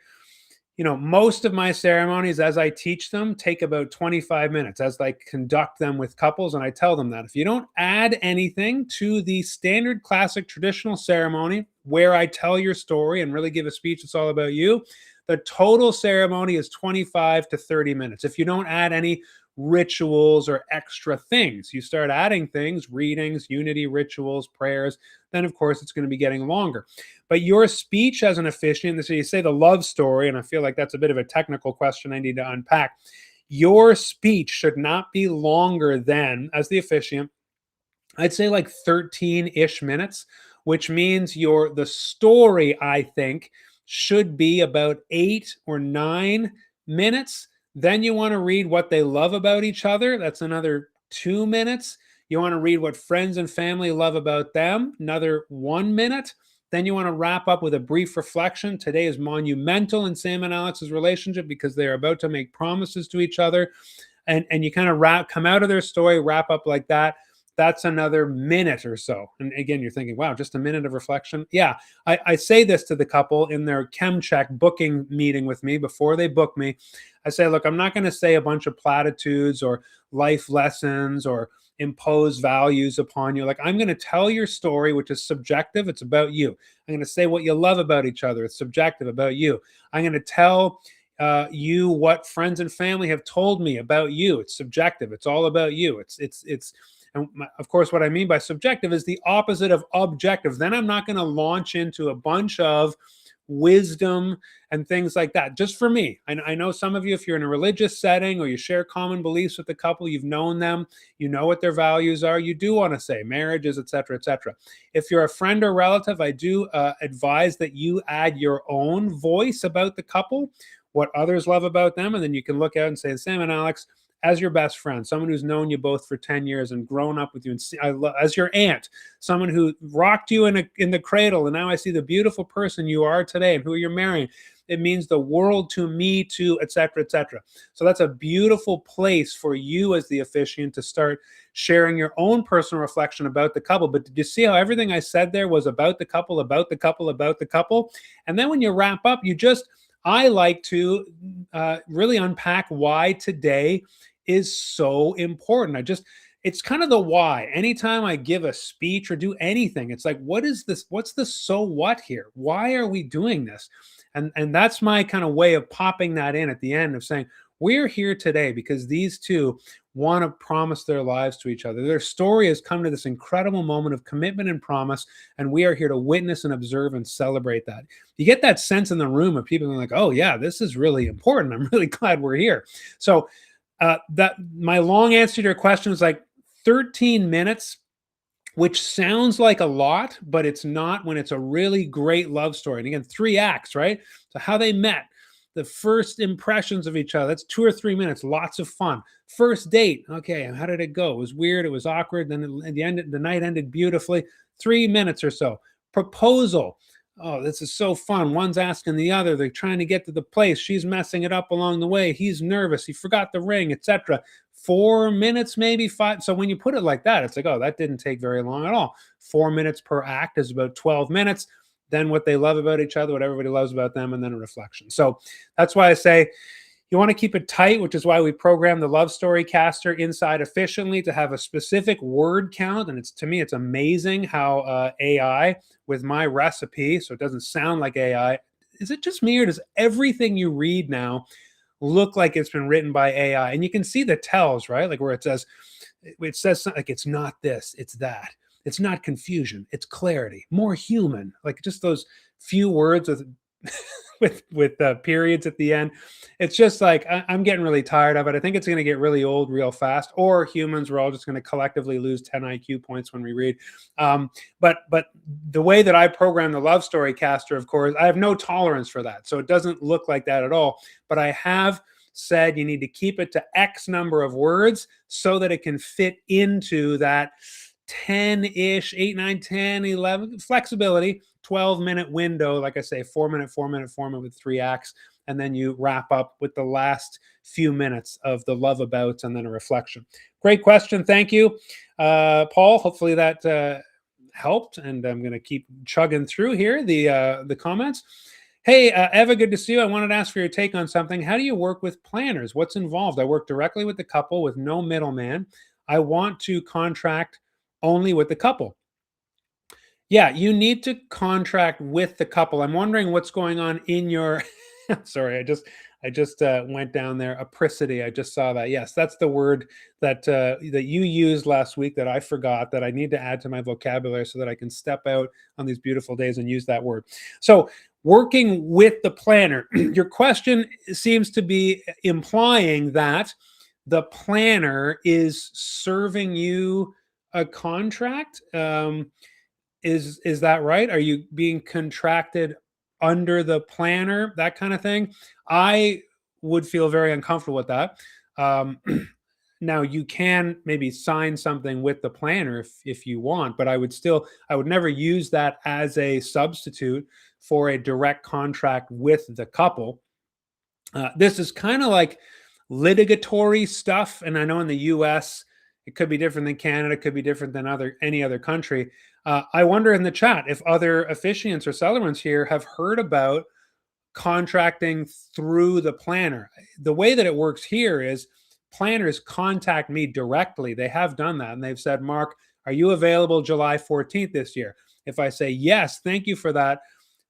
most of my ceremonies as I teach them take about 25 minutes as I conduct them with couples. And I tell them that if you don't add anything to the standard classic traditional ceremony where I tell your story and really give a speech, it's all about you, the total ceremony is 25 to 30 minutes. If you don't add any rituals or extra things, you start adding things, readings, unity rituals, prayers, then of course it's going to be getting longer. But your speech as an officiant, so you say the love story, and I feel like that's a bit of a technical question I need to unpack. Your speech should not be longer than, as the officiant, I'd say like 13-ish minutes, which means the story, I think, should be about 8 or 9 minutes. Then you want to read what they love about each other. That's another 2 minutes. You want to read what friends and family love about them. Another 1 minute. Then you want to wrap up with a brief reflection. Today is monumental in Sam and Alex's relationship because they are about to make promises to each other. And you kind of come out of their story, wrap up like that. That's another minute or so. And again, you're thinking, wow, just a minute of reflection. Yeah, I say this to the couple in their chem check booking meeting with me before they book me. I say, look, I'm not going to say a bunch of platitudes or life lessons or impose values upon you. Like, I'm going to tell your story, which is subjective. It's about you. I'm going to say what you love about each other. It's subjective, about you. I'm going to tell you what friends and family have told me about you. It's subjective. It's all about you. And of course, what I mean by subjective is the opposite of objective. Then I'm not going to launch into a bunch of wisdom and things like that. Just for me, I know some of you, if you're in a religious setting or you share common beliefs with the couple, you've known them, you know what their values are, you do want to say marriages, etc., etc. If you're a friend or relative, I do advise that you add your own voice about the couple, what others love about them, and then you can look out and say, Sam and Alex, as your best friend, someone who's known you both for 10 years and grown up with you, and as your aunt, someone who rocked you in the cradle, and now I see the beautiful person you are today and who you're marrying. It means the world to me too, etc., etc. So that's a beautiful place for you as the officiant to start sharing your own personal reflection about the couple. But did you see how everything I said there was about the couple, about the couple, about the couple? And then when you wrap up, I like to really unpack why today is so important. It's kind of the why. Anytime I give a speech or do anything, it's like, what is this? What's the so what here? Why are we doing this? And that's my kind of way of popping that in at the end of saying, we're here today because these two want to promise their lives to each other. Their story has come to this incredible moment of commitment and promise, and we are here to witness and observe and celebrate that. You get that sense in the room of people being like, oh yeah, this is really important. I'm really glad we're here. So that my long answer to your question is like 13 minutes, which sounds like a lot, but it's not when it's a really great love story. And again, 3 acts, right? So how they met, the first impressions of each other, that's 2 or 3 minutes, lots of fun. First date, okay, how did it go? It was weird, it was awkward, then at the end, the night ended beautifully, 3 minutes or so. Proposal, oh, this is so fun. One's asking the other, they're trying to get to the place, she's messing it up along the way, he's nervous, he forgot the ring, etc. 4 minutes, maybe 5. So when you put it like that, it's like, oh, that didn't take very long at all. 4 minutes per act is about 12 minutes. Then what they love about each other, what everybody loves about them, and then a reflection. So that's why I say you want to keep it tight, which is why we programmed the love story caster inside Officiantly to have a specific word count. And it's, to me, it's amazing how AI with my recipe, so it doesn't sound like AI. Is it just me, or does everything you read now look like it's been written by AI? And you can see the tells, right? Like where it says something like, it's not this, it's that. It's not confusion, it's clarity, more human. Like just those few words with with periods at the end. It's just like I'm getting really tired of it. I think it's going to get really old real fast, or humans we're all just going to collectively lose 10 IQ points when we read. But the way that I program the love story caster, of course, I have no tolerance for that, so it doesn't look like that at all. But I have said you need to keep it to X number of words so that it can fit into that 10-ish, 8, 9, 10, 11, flexibility, 12-minute window. Like I say, 4 minute, 4 minute, 4 minute with 3 acts. And then you wrap up with the last few minutes of the love abouts and then a reflection. Great question. Thank you, Paul. Hopefully that helped. And I'm going to keep chugging through here the comments. Hey, Eva, good to see you. I wanted to ask for your take on something. How do you work with planners? What's involved? I work directly with the couple with no middleman. I want to contract only with the couple. Yeah, you need to contract with the couple. I'm wondering what's going on in your sorry, I just went down there. Apricity. I just saw that. Yes, that's the word that that you used last week that I forgot, that I need to add to my vocabulary so that I can step out on these beautiful days and use that word. So working with the planner, your question seems to be implying that the planner is serving you a contract. Is that right? Are you being contracted under the planner, that kind of thing? I would feel very uncomfortable with that. Now you can maybe sign something with the planner if you want, but I would never use that as a substitute for a direct contract with the couple. This is kind of like litigatory stuff, and I know in the US it could be different than Canada, it could be different than any other country. I wonder in the chat if other officiants or celebrants here have heard about contracting through the planner. The way that it works here is planners contact me directly. They have done that, and they've said, Mark, are you available July 14th this year? If I say yes, thank you for that,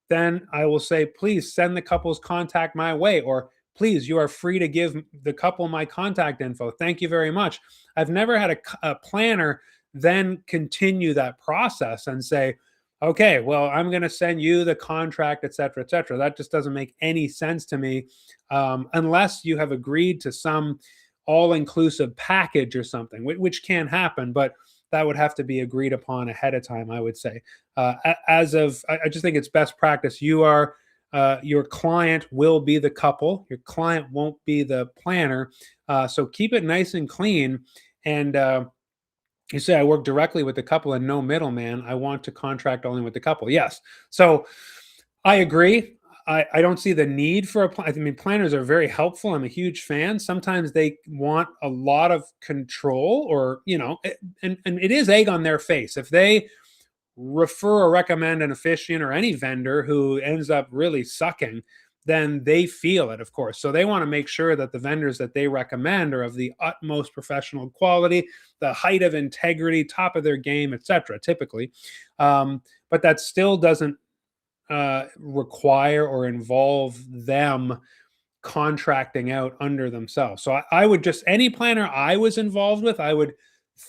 then I will say, please send the couple's contact my way, or please, you are free to give the couple my contact info. Thank you very much. I've never had a planner then continue that process and say, okay, well, I'm going to send you the contract, et cetera, et cetera. That just doesn't make any sense to me unless you have agreed to some all-inclusive package or something, which can happen, but that would have to be agreed upon ahead of time, I would say. I just think it's best practice. Your client will be the couple. Your client won't be the planner. So keep it nice and clean. And you say, I work directly with the couple and no middleman. I want to contract only with the couple. Yes. So I agree. I don't see the need for I mean, planners are very helpful. I'm a huge fan. Sometimes they want a lot of control, or, and it is egg on their face. If they refer or recommend an officiant or any vendor who ends up really sucking, then they feel it, of course. So they want to make sure that the vendors that they recommend are of the utmost professional quality, the height of integrity, top of their game, etc. typically. But that still doesn't require or involve them contracting out under themselves. So I would just, any planner I was involved with, I would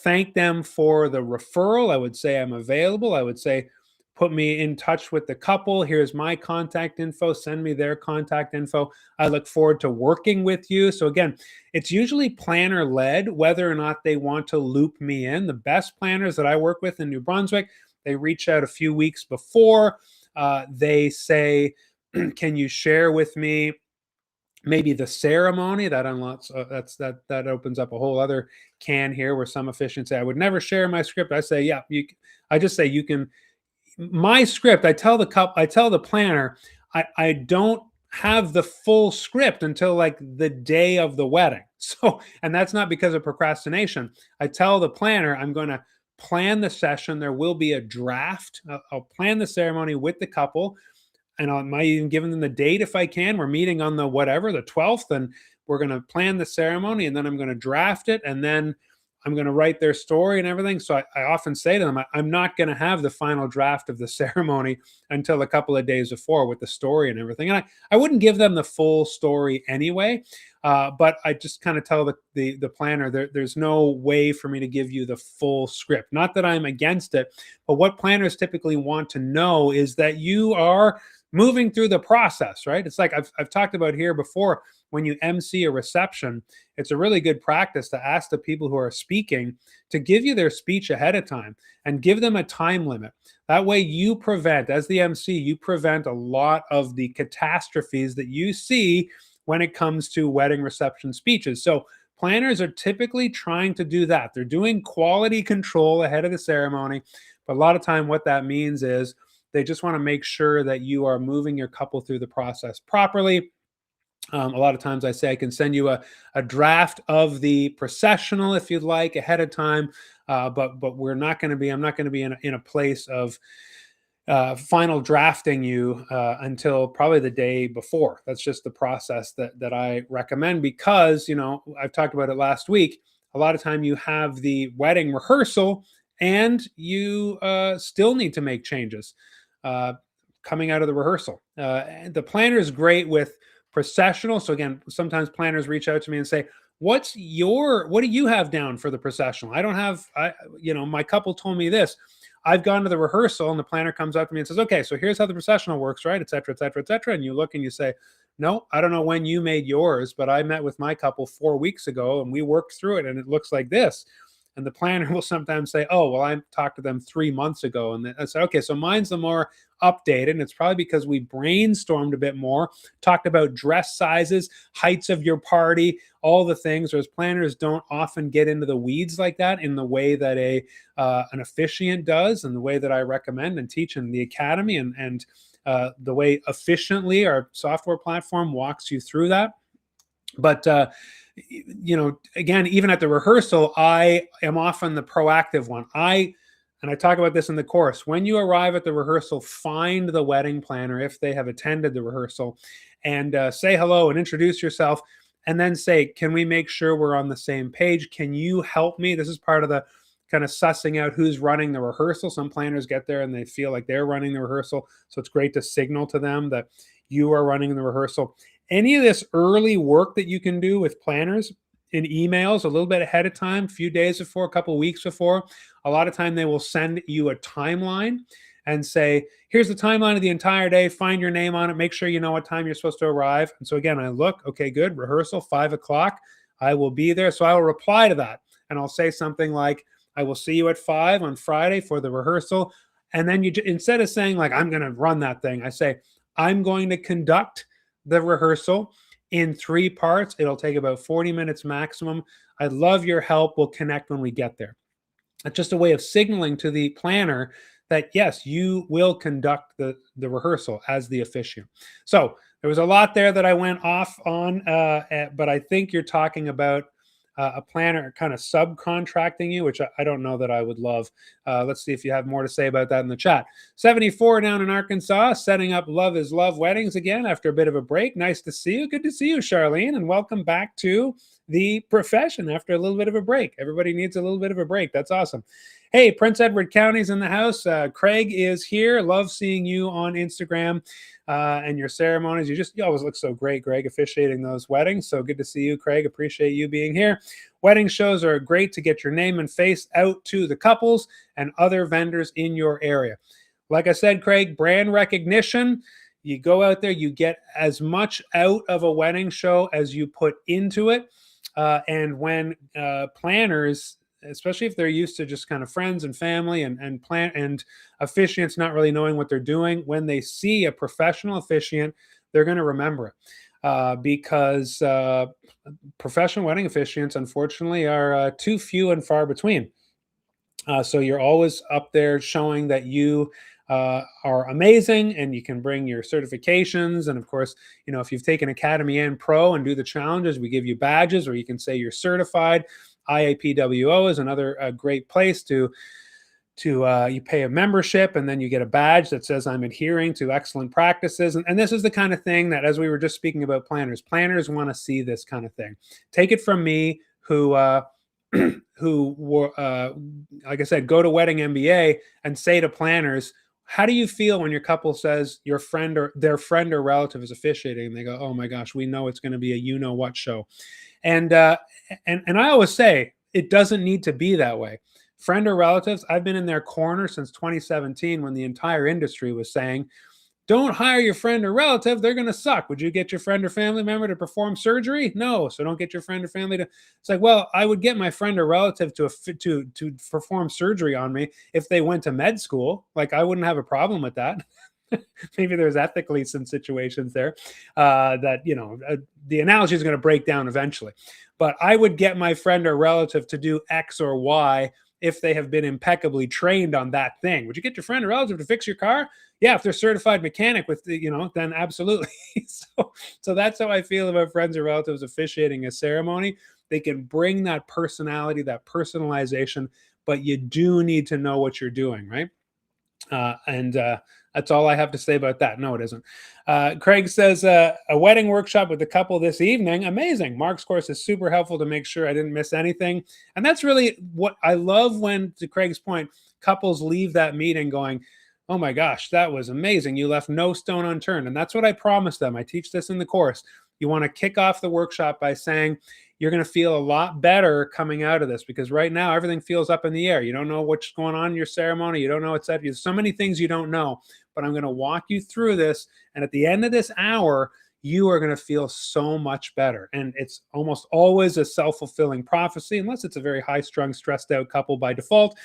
thank them for the referral. I would say I'm available. I would say, put me in touch with the couple. Here's my contact info. Send me their contact info. I look forward to working with you. So again, it's usually planner led, whether or not they want to loop me in. The best planners that I work with in New Brunswick, they reach out a few weeks before. They say, can you share with me maybe the ceremony? That unlocks that opens up a whole other can here, where some officiants say, I would never share my script. I say, yeah, I just say, you can. My script, I tell the planner, I don't have the full script until like the day of the wedding. So, and that's not because of procrastination. I tell the planner I'm going to plan the session. There will be a draft. I'll plan the ceremony with the couple, and I might even give them the date if I can. We're meeting on the 12th, and we're going to plan the ceremony, and then I'm going to draft it, and then I'm going to write their story and everything. So I often say to them, I'm not going to have the final draft of the ceremony until a couple of days before with the story and everything. And I wouldn't give them the full story anyway, but I just kind of tell the planner, there's no way for me to give you the full script. Not that I'm against it, but what planners typically want to know is that you are moving through the process, right? It's like I've talked about here before. When you MC a reception, it's a really good practice to ask the people who are speaking to give you their speech ahead of time and give them a time limit. That way you prevent, as the MC, you prevent a lot of the catastrophes that you see when it comes to wedding reception speeches. So planners are typically trying to do that. They're doing quality control ahead of the ceremony. But a lot of time what that means is they just want to make sure that you are moving your couple through the process properly. A lot of times I say I can send you a draft of the processional if you'd like ahead of time, but I'm not going to be in a place of final drafting you until probably the day before. That's just the process that I recommend, because, I've talked about it last week. A lot of time you have the wedding rehearsal and you still need to make changes coming out of the rehearsal. The planner is great with processional. So again, sometimes planners reach out to me and say, what do you have down for the processional? I don't have, my couple told me this. I've gone to the rehearsal and the planner comes up to me and says, okay, so here's how the processional works, right? Et cetera, et cetera, et cetera. And you look and you say, no, I don't know when you made yours, but I met with my couple 4 weeks ago and we worked through it and it looks like this. And the planner will sometimes say, oh, well, I talked to them 3 months ago. And I said, okay, so mine's the more updated. And it's probably because we brainstormed a bit more, talked about dress sizes, heights of your party, all the things. Whereas planners don't often get into the weeds like that in the way that an officiant does, and the way that I recommend and teach in the academy, and the way Officiantly, our software platform, walks you through that. But again, even at the rehearsal, I am often the proactive one. And I talk about this in the course. When you arrive at the rehearsal, find the wedding planner if they have attended the rehearsal, and say hello and introduce yourself, and then say, can we make sure we're on the same page? Can you help me? This is part of the kind of sussing out who's running the rehearsal. Some planners get there and they feel like they're running the rehearsal. So it's great to signal to them that you are running the rehearsal. Any of this early work that you can do with planners in emails a little bit ahead of time, a few days before, a couple of weeks before, a lot of time they will send you a timeline and say, here's the timeline of the entire day, find your name on it, make sure you know what time you're supposed to arrive. And so again, I look, okay, good, rehearsal, 5 o'clock, I will be there. So I will reply to that and I'll say something like, I will see you at 5 on Friday for the rehearsal. And then instead of saying like, I'm going to run that thing, I say, I'm going to conduct the rehearsal in 3 parts. It'll take about 40 minutes maximum. I'd love your help. We'll connect when we get there. It's just a way of signaling to the planner that, yes, you will conduct the rehearsal as the officiant. So there was a lot there that I went off on, but I think you're talking about a planner kind of subcontracting you, which I don't know that I would love. Let's see if you have more to say about that in the chat. 74 down in Arkansas, setting up Love is Love weddings again after a bit of a break. Nice to see you. Good to see you, Charlene, and welcome back to the profession after a little bit of a break. Everybody needs a little bit of a break. That's awesome. Hey, Prince Edward County's in the house. Craig is here. Love seeing you on Instagram and your ceremonies. You always look so great, Greg, officiating those weddings. So good to see you, Craig. Appreciate you being here. Wedding shows are great to get your name and face out to the couples and other vendors in your area. Like I said, Craig, brand recognition. You go out there, you get as much out of a wedding show as you put into it. And when planners, especially if they're used to just kind of friends and family and plan and officiants not really knowing what they're doing, when they see a professional officiant, they're going to remember it. Because professional wedding officiants, unfortunately, are too few and far between. So you're always up there showing that you are amazing, and you can bring your certifications. And of course, if you've taken Academy and Pro and do the challenges, we give you badges, or you can say you're certified. IAPWO is another great place to you pay a membership, and then you get a badge that says I'm adhering to excellent practices. And this is the kind of thing that, as we were just speaking about planners want to see this kind of thing. Take it from me, who like I said, go to Wedding MBA and say to planners, how do you feel when your couple says your friend or their friend or relative is officiating? And they go, oh my gosh, we know it's going to be a you-know-what show. And I always say, it doesn't need to be that way. Friend or relatives, I've been in their corner since 2017, when the entire industry was saying, don't hire your friend or relative, they're going to suck. Would you get your friend or family member to perform surgery? No. So don't get your friend or family to. It's like, well, I would get my friend or relative to perform surgery on me if they went to med school. Like, I wouldn't have a problem with that. Maybe there's ethically some situations there that, the analogy is going to break down eventually. But I would get my friend or relative to do X or Y if they have been impeccably trained on that thing. Would you get your friend or relative to fix your car? Yeah, if they're certified mechanic with then absolutely. So that's how I feel about friends or relatives officiating a ceremony. They can bring that personality, that personalization, but you do need to know what you're doing, right? And that's all I have to say about that. No, it isn't. Craig says, a wedding workshop with the couple this evening. Amazing. Mark's course is super helpful to make sure I didn't miss anything. And that's really what I love when, to Craig's point, couples leave that meeting going, oh my gosh, that was amazing. You left no stone unturned. And that's what I promised them. I teach this in the course. You want to kick off the workshop by saying, you're going to feel a lot better coming out of this, because right now everything feels up in the air. You don't know what's going on in your ceremony. You don't know what's up. There's so many things you don't know, but I'm going to walk you through this. And at the end of this hour, you are going to feel so much better. And it's almost always a self-fulfilling prophecy, unless it's a very high-strung, stressed out couple by default,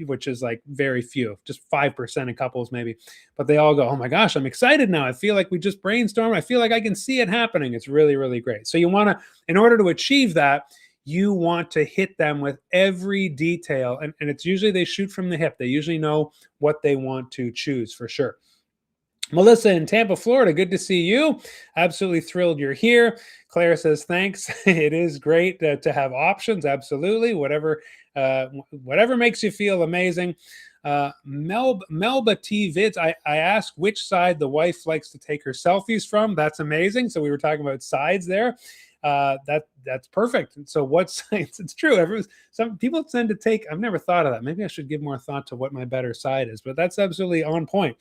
which is like very few, just 5% of couples maybe. But they all go, oh my gosh, I'm excited now. I feel like we just brainstormed. I feel like I can see it happening. It's really, really great. So you want to, in order to achieve that, you want to hit them with every detail. And it's usually they shoot from the hip. They usually know what they want to choose for sure. Melissa in Tampa, Florida, good to see you. Absolutely thrilled you're here. Claire says, thanks. It is great to have options. Absolutely. Whatever makes you feel amazing. Melba T Vids, I asked which side the wife likes to take her selfies from. That's amazing. So we were talking about sides there. That's perfect. So what sides? It's true. Some people tend to take. I've never thought of that. Maybe I should give more thought to what my better side is. But that's absolutely on point.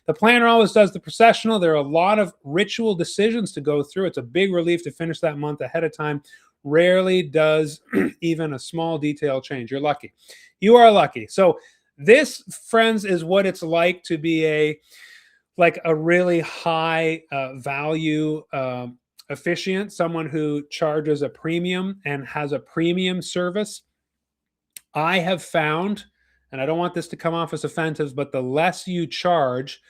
The planner always does the processional. There are a lot of ritual decisions to go through. It's a big relief to finish that month ahead of time. Rarely does even a small detail change. You're lucky. You are lucky. So this, friends, is what it's like to be a really high value officiant, someone who charges a premium and has a premium service. I have found, and I don't want this to come off as offensive, but the less you charge,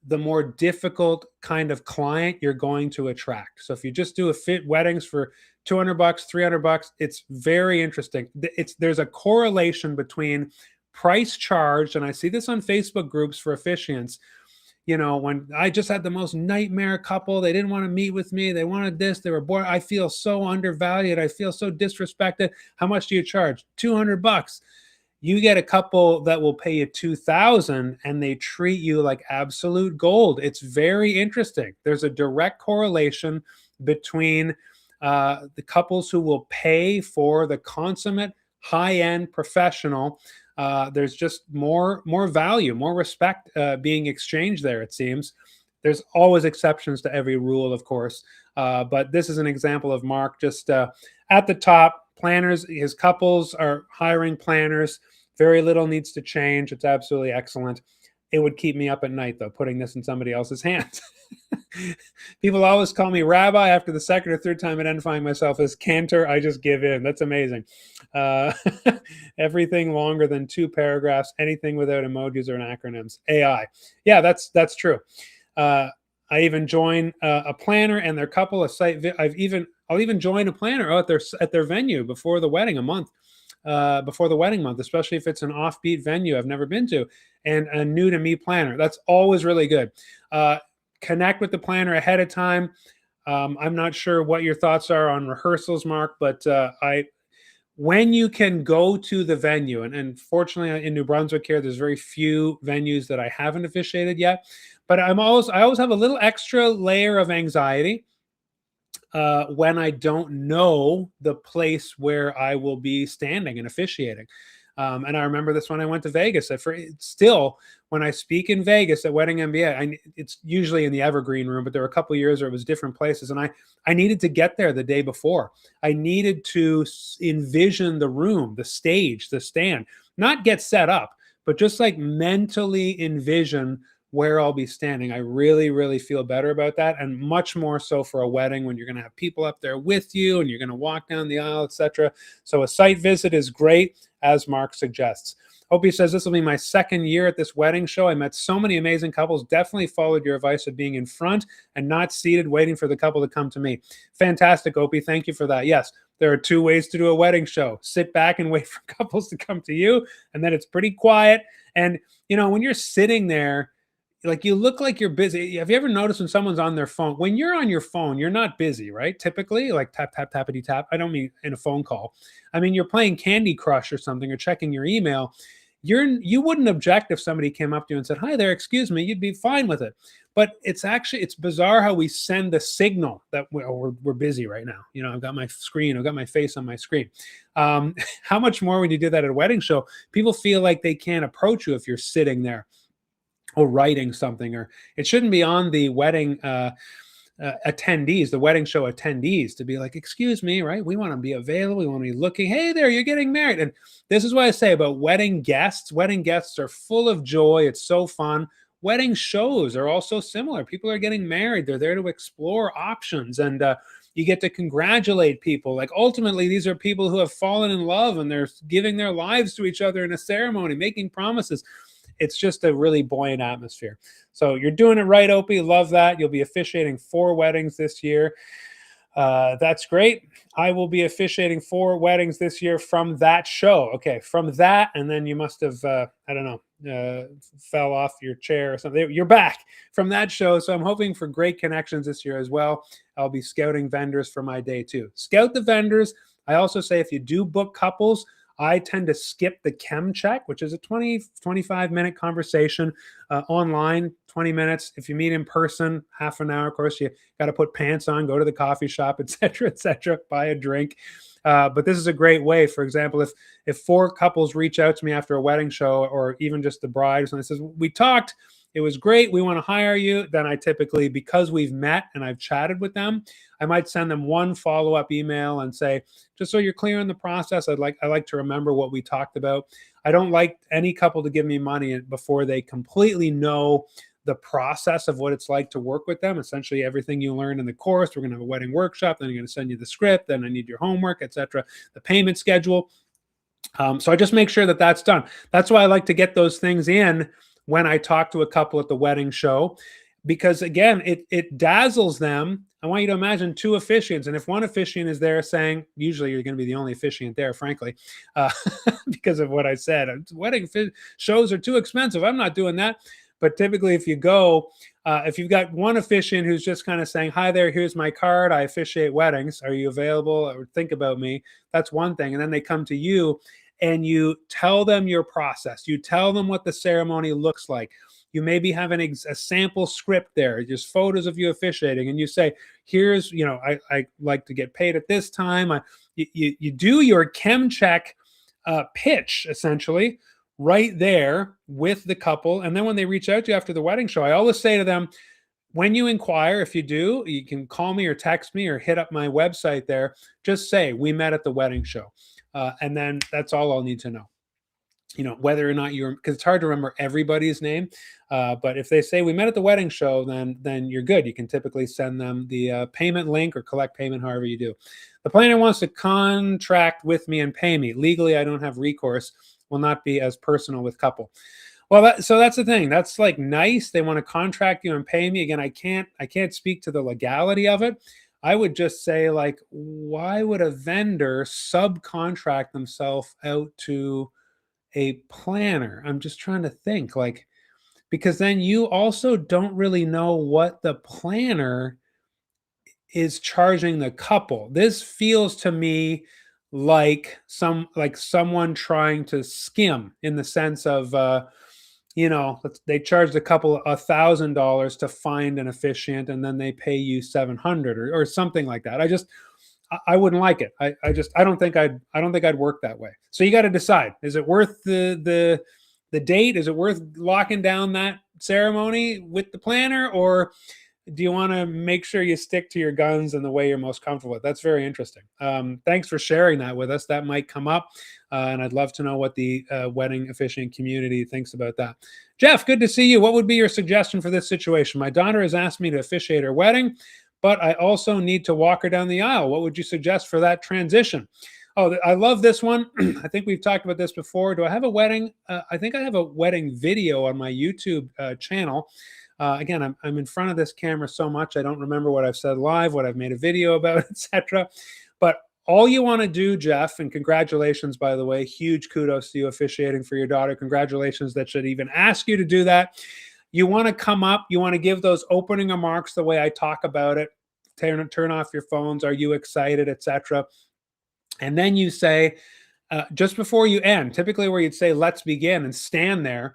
the more difficult kind of client you're going to attract. So if you just do weddings for $200, $300, it's very interesting. There's a correlation between price charged, and I see this on Facebook groups for officiants. When I just had the most nightmare couple, they didn't want to meet with me. They wanted this. They were bored. I feel so undervalued. I feel so disrespected. How much do you charge? $200. You get a couple that will pay you $2,000 and they treat you like absolute gold. It's very interesting. There's a direct correlation between the couples who will pay for the consummate high-end professional, there's just more value, more respect being exchanged there, it seems. There's always exceptions to every rule, of course, but this is an example of Mark just at the top. Planners, his couples are hiring planners. Very little needs to change. It's absolutely excellent. It would keep me up at night, though, putting this in somebody else's hands. People always call me rabbi after the second or third time identifying myself as cantor. I just give in. That's amazing. Uh, Everything longer than 2 paragraphs, anything without emojis or acronyms. AI. Yeah, that's true. I even join a planner and their couple, a site. I'll even join a planner at their venue before the wedding, a month before the wedding month, especially if it's an offbeat venue I've never been to, and a new to me planner. That's always really good. Connect with the planner ahead of time. I'm not sure what your thoughts are on rehearsals, Mark, but when you can go to the venue, and fortunately in New Brunswick here, there's very few venues that I haven't officiated yet, but I always have a little extra layer of anxiety when I don't know the place where I will be standing and officiating. And I remember this when I went to Vegas. Still, when I speak in Vegas at Wedding MBA, it's usually in the Evergreen Room, but there were a couple of years where it was different places. And I needed to get there the day before. I needed to envision the room, the stage, the stand, not get set up, but just like mentally envision where I'll be standing. I really, really feel better about that, and much more so for a wedding when you're going to have people up there with you and you're going to walk down the aisle, etc. So a site visit is great, as Mark suggests. Opie says, this will be my second year at this wedding show. I met so many amazing couples. Definitely followed your advice of being in front and not seated waiting for the couple to come to me. Fantastic, Opie. Thank you for that. Yes, there are 2 ways to do a wedding show. Sit back and wait for couples to come to you, and then it's pretty quiet. And, when you're sitting there, like, you look like you're busy. Have you ever noticed when someone's on their phone? When you're on your phone, you're not busy, right? Typically, like tap, tap, tappity tap. I don't mean in a phone call. I mean, you're playing Candy Crush or something, or checking your email. You wouldn't object if somebody came up to you and said, "Hi there, excuse me." You'd be fine with it. But it's bizarre how we send the signal that we're busy right now. I've got my screen, I've got my face on my screen. How much more when you do that at a wedding show? People feel like they can't approach you if you're sitting there or writing something, or it shouldn't be on the wedding attendees, the wedding show attendees, to be like, excuse me, right? We want to be available. We want to be looking, hey there, you're getting married. And this is what I say about wedding guests. Wedding guests are full of joy. It's so fun. Wedding shows are also similar. People are getting married. They're there to explore options, and you get to congratulate people. Like, ultimately, these are people who have fallen in love, and they're giving their lives to each other in a ceremony, making promises. It's just a really buoyant atmosphere. So you're doing it right, Opie. Love that. You'll be officiating 4 weddings this year. That's great. I will be officiating 4 weddings this year from that show. Okay, from that, and then you must have, fell off your chair or something. You're back from that show. So I'm hoping for great connections this year as well. I'll be scouting vendors for my day too. Scout the vendors. I also say, if you do book couples, I tend to skip the chem check, which is a 25-minute conversation online, 20 minutes. If you meet in person, half an hour. Of course, you got to put pants on, go to the coffee shop, etc., buy a drink. But this is a great way. For example, if 4 couples reach out to me after a wedding show, or even just the bride or something, says, we talked, it was great, we want to hire you, then I typically, because we've met and I've chatted with them, I might send them one follow-up email and say, just so you're clear in the process, I like to remember what we talked about. I don't like any couple to give me money before they completely know the process of what it's like to work with them. Essentially, everything you learn in the course. We're going to have a wedding workshop, then I'm going to send you the script, then I need your homework, etc., the payment schedule. So I just make sure that that's done. That's why I like to get those things in when I talk to a couple at the wedding show, because again, it dazzles them. I want you to imagine 2 officiants, and if one officiant is there saying, usually you're going to be the only officiant there, frankly, because of what I said. Wedding shows are too expensive. I'm not doing that. But typically, if you go, if you've got one officiant who's just kind of saying, hi there, here's my card, I officiate weddings, are you available, or think about me? That's one thing. And then they come to you and you tell them your process. You tell them what the ceremony looks like. You maybe have a sample script there, just photos of you officiating, and you say, here's, I like to get paid at this time. You do your chem check pitch essentially right there with the couple. And then when they reach out to you after the wedding show, I always say to them, when you inquire, if you do, you can call me or text me or hit up my website there. Just say, we met at the wedding show. And then that's all I'll need to know. Whether or not you're, because it's hard to remember everybody's name. But if they say we met at the wedding show, then you're good. You can typically send them the payment link or collect payment, however you do. The planner wants to contract with me and pay me. Legally, I don't have recourse. Will not be as personal with couple. Well, so that's the thing. That's like nice. They want to contract you and pay me. Again, I can't speak to the legality of it. I would just say, like, why would a vendor subcontract themselves out to a planner? I'm just trying to think, like, because then you also don't really know what the planner is charging the couple. This feels to me like someone trying to skim, in the sense of they charge the couple $1,000 to find an officiant, and then they pay you 700 or something like that. I wouldn't like it. I don't think I'd work that way. So you got to decide: is it worth the date? Is it worth locking down that ceremony with the planner, or do you want to make sure you stick to your guns and the way you're most comfortable with? That's very interesting. Thanks for sharing that with us. That might come up, and I'd love to know what the wedding officiant community thinks about that. Jeff, good to see you. What would be your suggestion for this situation? My daughter has asked me to officiate her wedding, but I also need to walk her down the aisle. What would you suggest for that transition? Oh, I love this one. I think we've talked about this before. Do I have a wedding? I think I have a wedding video on my YouTube channel. Again, I'm in front of this camera so much, I don't remember what I've said live, what I've made a video about, etc. But all you want to do, Jeff, and congratulations, by the way, huge kudos to you officiating for your daughter. Congratulations that should even ask you to do that. You want to come up, you want to give those opening remarks the way I talk about it. Turn off your phones. Are you excited, etc. And then you say, just before you end, typically where you'd say, let's begin, and stand there.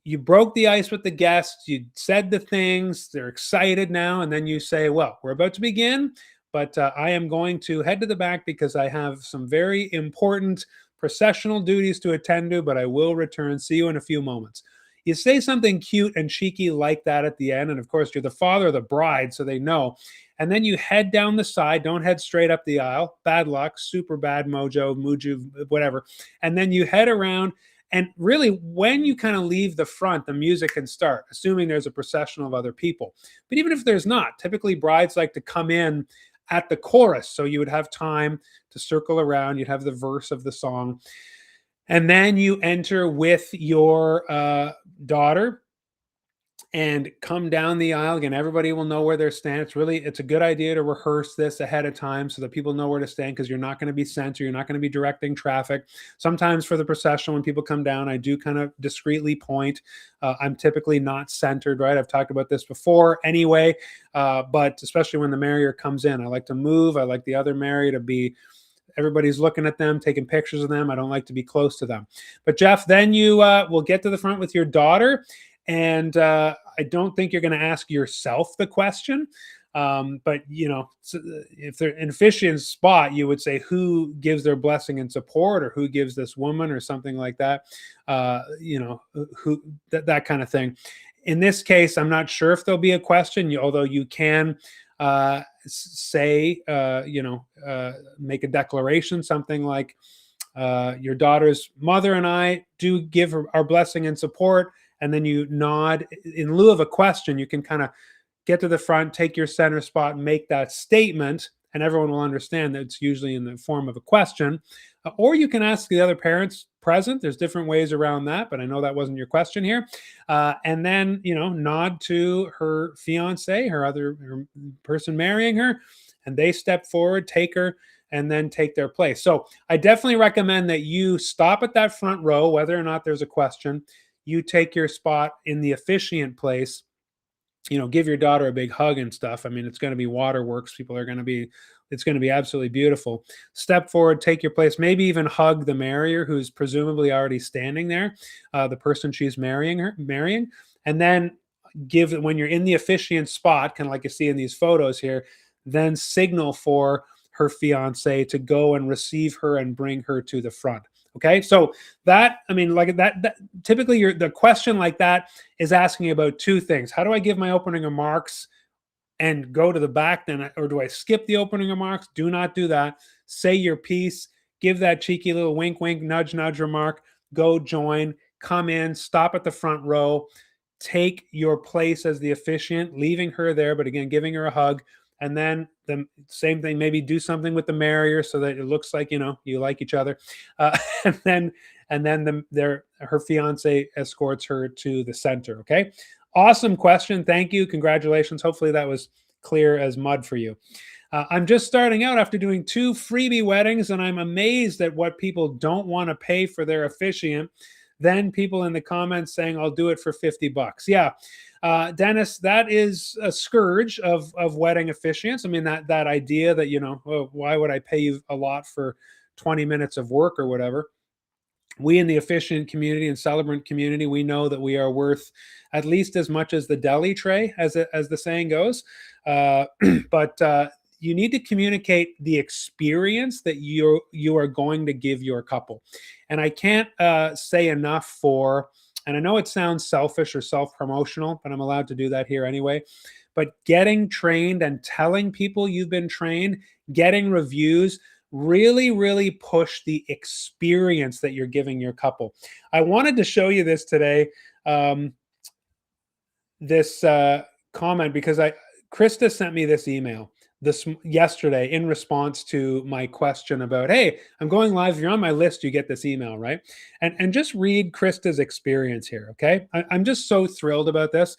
You broke the ice with the guests. You said the things. They're excited now. And then you say, well, we're about to begin, but I am going to head to the back because I have some very important processional duties to attend to, but I will return. See you in a few moments. You say something cute and cheeky like that at the end. And of course, you're the father of the bride, so they know. And then you head down the side. Don't head straight up the aisle. Bad luck, super bad mojo, muju, whatever. And then you head around. And really, when you kind of leave the front, the music can start, assuming there's a processional of other people. But even if there's not, typically brides like to come in at the chorus. So you would have time to circle around. You'd have the verse of the song. And then you enter with your daughter and come down the aisle. Again, everybody will know where they're standing. It's a good idea to rehearse this ahead of time so that people know where to stand, because you're not going to be censor, you're not going to be directing traffic. Sometimes for the procession, when people come down, I do kind of discreetly point. I'm typically not centered, right? I've talked about this before anyway, but especially when the marrier comes in, I like to move. I like the other marrier to be, everybody's looking at them, taking pictures of them. I don't like to be close to them. But Jeff, then you will get to the front with your daughter. And I don't think you're going to ask yourself the question. But, if they're in officiant's spot, you would say who gives their blessing and support, or who gives this woman, or something like that. That kind of thing. In this case, I'm not sure if there'll be a question, although you can say, make a declaration, something like, your daughter's mother and I do give her our blessing and support. And then you nod in lieu of a question. You can kind of get to the front, take your center spot, and make that statement, and everyone will understand that it's usually in the form of a question. Or you can ask the other parents present. There's different ways around that, but I know that wasn't your question here. And then, nod to her fiance, her person marrying her, and they step forward, take her, and then take their place. So I definitely recommend that you stop at that front row, whether or not there's a question. You take your spot in the officiant place, give your daughter a big hug and stuff. I mean, it's going to be waterworks. It's going to be absolutely beautiful. Step forward, take your place, maybe even hug the marrier, who's presumably already standing there, the person she's marrying. And then when you're in the officiant spot, kind of like you see in these photos here, then signal for her fiance to go and receive her and bring her to the front. Okay, so that, I mean, like that typically the question like that is asking about two things. How do I give my opening remarks and go to the back then, or do I skip the opening remarks? Do not do that. Say your piece, give that cheeky little wink, wink, nudge, nudge remark, go join, come in, stop at the front row, take your place as the officiant, leaving her there, but again, giving her a hug. And then the same thing, maybe do something with the marrier so that it looks like, you like each other. Uh, and then, her fiance escorts her to the center. Okay. Awesome question. Thank you. Congratulations. Hopefully that was clear as mud for you. I'm just starting out after doing 2 freebie weddings, and I'm amazed at what people don't want to pay for their officiant. Then people in the comments saying, I'll do it for $50. Yeah. Dennis, that is a scourge of wedding officiants. I mean, that idea that, why would I pay you a lot for 20 minutes of work or whatever? We in the officiant community and celebrant community, we know that we are worth at least as much as the deli tray, as the saying goes. But you need to communicate the experience that you are going to give your couple. And I can't say enough for, and I know it sounds selfish or self-promotional, but I'm allowed to do that here anyway. But getting trained and telling people you've been trained, getting reviews, really, really push the experience that you're giving your couple. I wanted to show you this today, this comment, because Christa sent me this email yesterday in response to my question about, hey, I'm going live. If you're on my list, you get this email, right? And just read Christa's experience here, okay? I'm just so thrilled about this.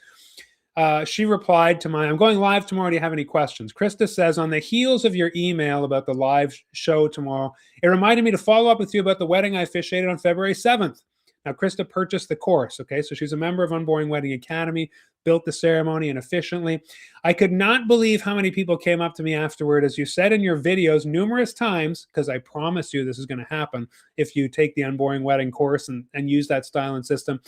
She replied to I'm going live tomorrow. Do you have any questions? Christa says, on the heels of your email about the live show tomorrow, it reminded me to follow up with you about the wedding I officiated on February 7th. Now, Christa purchased the course, okay? So she's a member of Unboring Wedding Academy, built the ceremony and Officiantly. I could not believe how many people came up to me afterward, as you said in your videos numerous times, because I promise you this is going to happen if you take the Unboring Wedding course and use that style and system.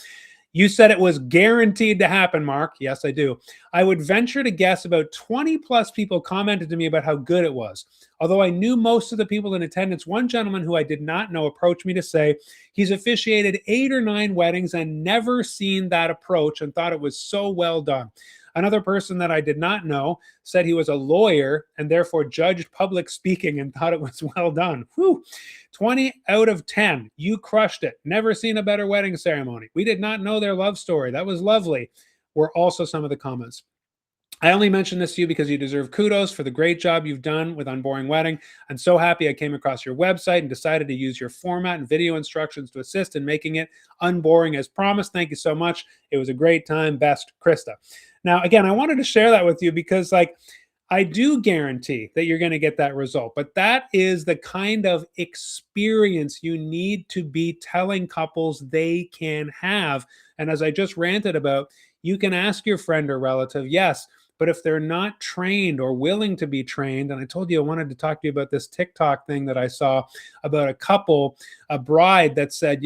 You said it was guaranteed to happen, Mark. Yes, I do. I would venture to guess about 20 plus people commented to me about how good it was. Although I knew most of the people in attendance, one gentleman who I did not know approached me to say he's officiated 8 or 9 weddings and never seen that approach and thought it was so well done. Another person that I did not know said he was a lawyer and therefore judged public speaking and thought it was well done. Whew. 20 out of 10. You crushed it. Never seen a better wedding ceremony. We did not know their love story. That was lovely, were also some of the comments. I only mention this to you because you deserve kudos for the great job you've done with Unboring Wedding. I'm so happy I came across your website and decided to use your format and video instructions to assist in making it unboring as promised. Thank you so much. It was a great time. Best, Christa. Now, again, I wanted to share that with you because, I do guarantee that you're going to get that result, but that is the kind of experience you need to be telling couples they can have. And as I just ranted about, you can ask your friend or relative, yes, but if they're not trained or willing to be trained, and I told you I wanted to talk to you about this TikTok thing that I saw about a couple, a bride that said,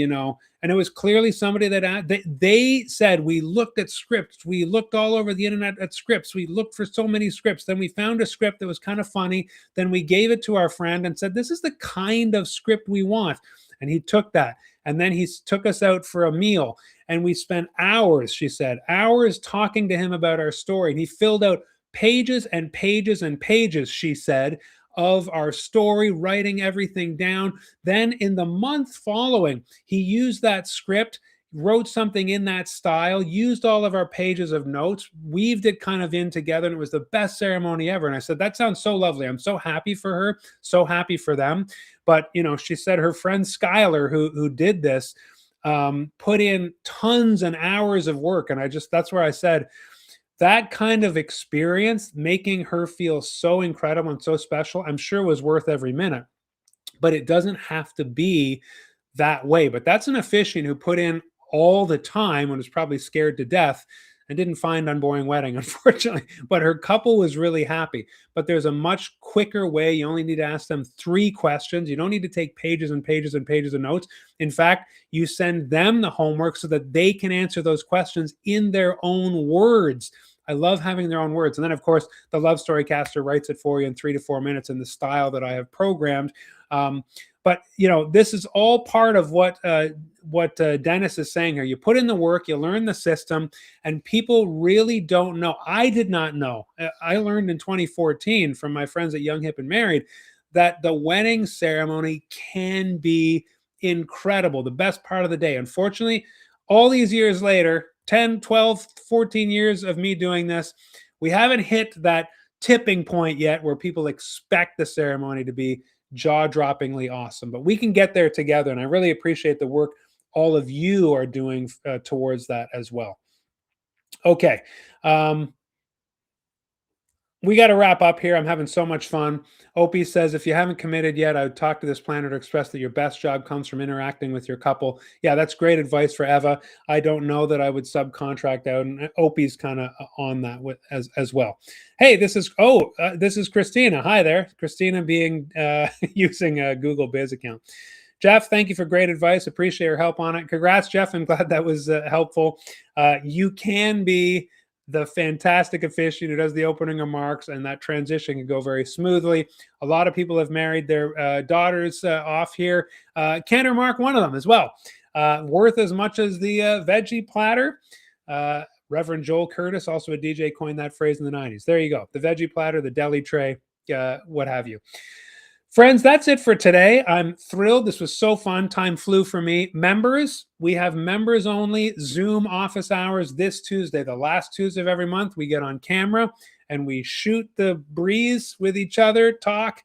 and it was clearly somebody that they said, we looked at scripts. We looked all over the internet at scripts. We looked for so many scripts. Then we found a script that was kind of funny. Then we gave it to our friend and said, this is the kind of script we want. And he took that. And then he took us out for a meal. And we spent hours, she said, hours talking to him about our story. And he filled out pages and pages and pages, she said, of our story, writing everything down. Then in the month following, he used that script, wrote something in that style, used all of our pages of notes, weaved it kind of in together, and it was the best ceremony ever. And I said, that sounds so lovely. I'm so happy for her, so happy for them. But, she said her friend Skylar, who did this, put in tons and hours of work. And that's where I said, that kind of experience, making her feel so incredible and so special, I'm sure was worth every minute. But it doesn't have to be that way. But that's an officiant who put in all the time and was probably scared to death and didn't find Unboring Wedding, unfortunately. But her couple was really happy. But there's a much quicker way. You only need to ask them 3 questions. You don't need to take pages and pages and pages of notes. In fact, you send them the homework so that they can answer those questions in their own words. I love having their own words. And then, of course, the love story caster writes it for you in 3 to 4 minutes in the style that I have programmed. But this is all part of what Dennis is saying here. You put in the work, you learn the system, and people really don't know. I did not know. I learned in 2014 from my friends at Young, Hip, and Married that the wedding ceremony can be incredible, the best part of the day. Unfortunately, all these years later, 10, 12, 14 years of me doing this, we haven't hit that tipping point yet where people expect the ceremony to be jaw-droppingly awesome. But we can get there together, and I really appreciate the work all of you are doing towards that as well. Okay. We got to wrap up here. I'm having so much fun. Opie says, if you haven't committed yet, I would talk to this planner to express that your best job comes from interacting with your couple. Yeah, that's great advice for Eva. I don't know that I would subcontract out, and Opie's kind of on that as well. Hey, this is Christina. Hi there. Christina being using a Google Biz account. Jeff, thank you for great advice. Appreciate your help on it. Congrats, Jeff. I'm glad that was helpful. You can be the fantastic officiant who does the opening remarks, and that transition can go very smoothly. A lot of people have married their daughters off here. Cantor Mark, one of them as well. Worth as much as the veggie platter. Reverend Joel Curtis, also a DJ, coined that phrase in the 90s. There you go. The veggie platter, the deli tray, what have you. Friends, that's it for today. I'm thrilled. This was so fun. Time flew for me. Members, we have members only Zoom office hours this Tuesday, the last Tuesday of every month. We get on camera and we shoot the breeze with each other, talk,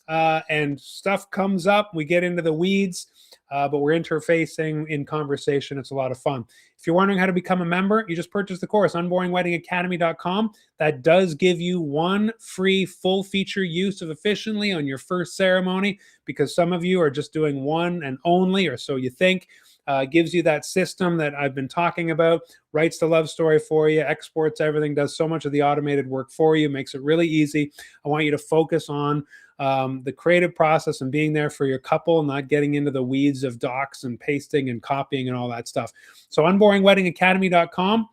and stuff comes up. We get into the weeds, but we're interfacing in conversation. It's a lot of fun. If you're wondering how to become a member, you just purchase the course, unboringweddingacademy.com. That does give you one free full feature use of Officiantly on your first ceremony, because some of you are just doing one and only, or so you think. Gives you that system that I've been talking about, writes the love story for you, exports everything, does so much of the automated work for you, makes it really easy. I want you to focus on the creative process and being there for your couple, not getting into the weeds of docs and pasting and copying and all that stuff. So unboringweddingacademy.com.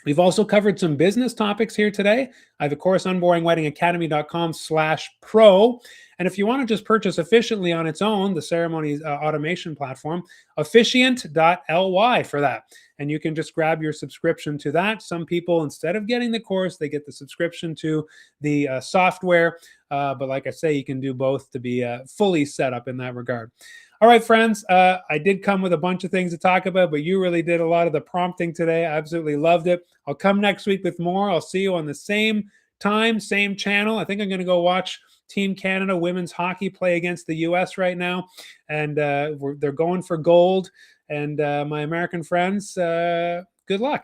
We've also covered some business topics here today. I have a course, unboringweddingacademy.com/pro. And if you want to just purchase Officiantly on its own, the ceremony automation platform, officiant.ly for that. And you can just grab your subscription to that. Some people, instead of getting the course, they get the subscription to the software. But like I say, you can do both to be fully set up in that regard. All right, friends, I did come with a bunch of things to talk about, but you really did a lot of the prompting today. I absolutely loved it. I'll come next week with more. I'll see you on the same time, same channel. I think I'm going to go watch Team Canada women's hockey play against the U.S. right now, and they're going for gold. And my American friends, good luck.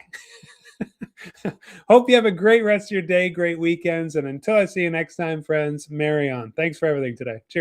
Hope you have a great rest of your day, great weekends, and until I see you next time, friends, marry on. Thanks for everything today. Cheers.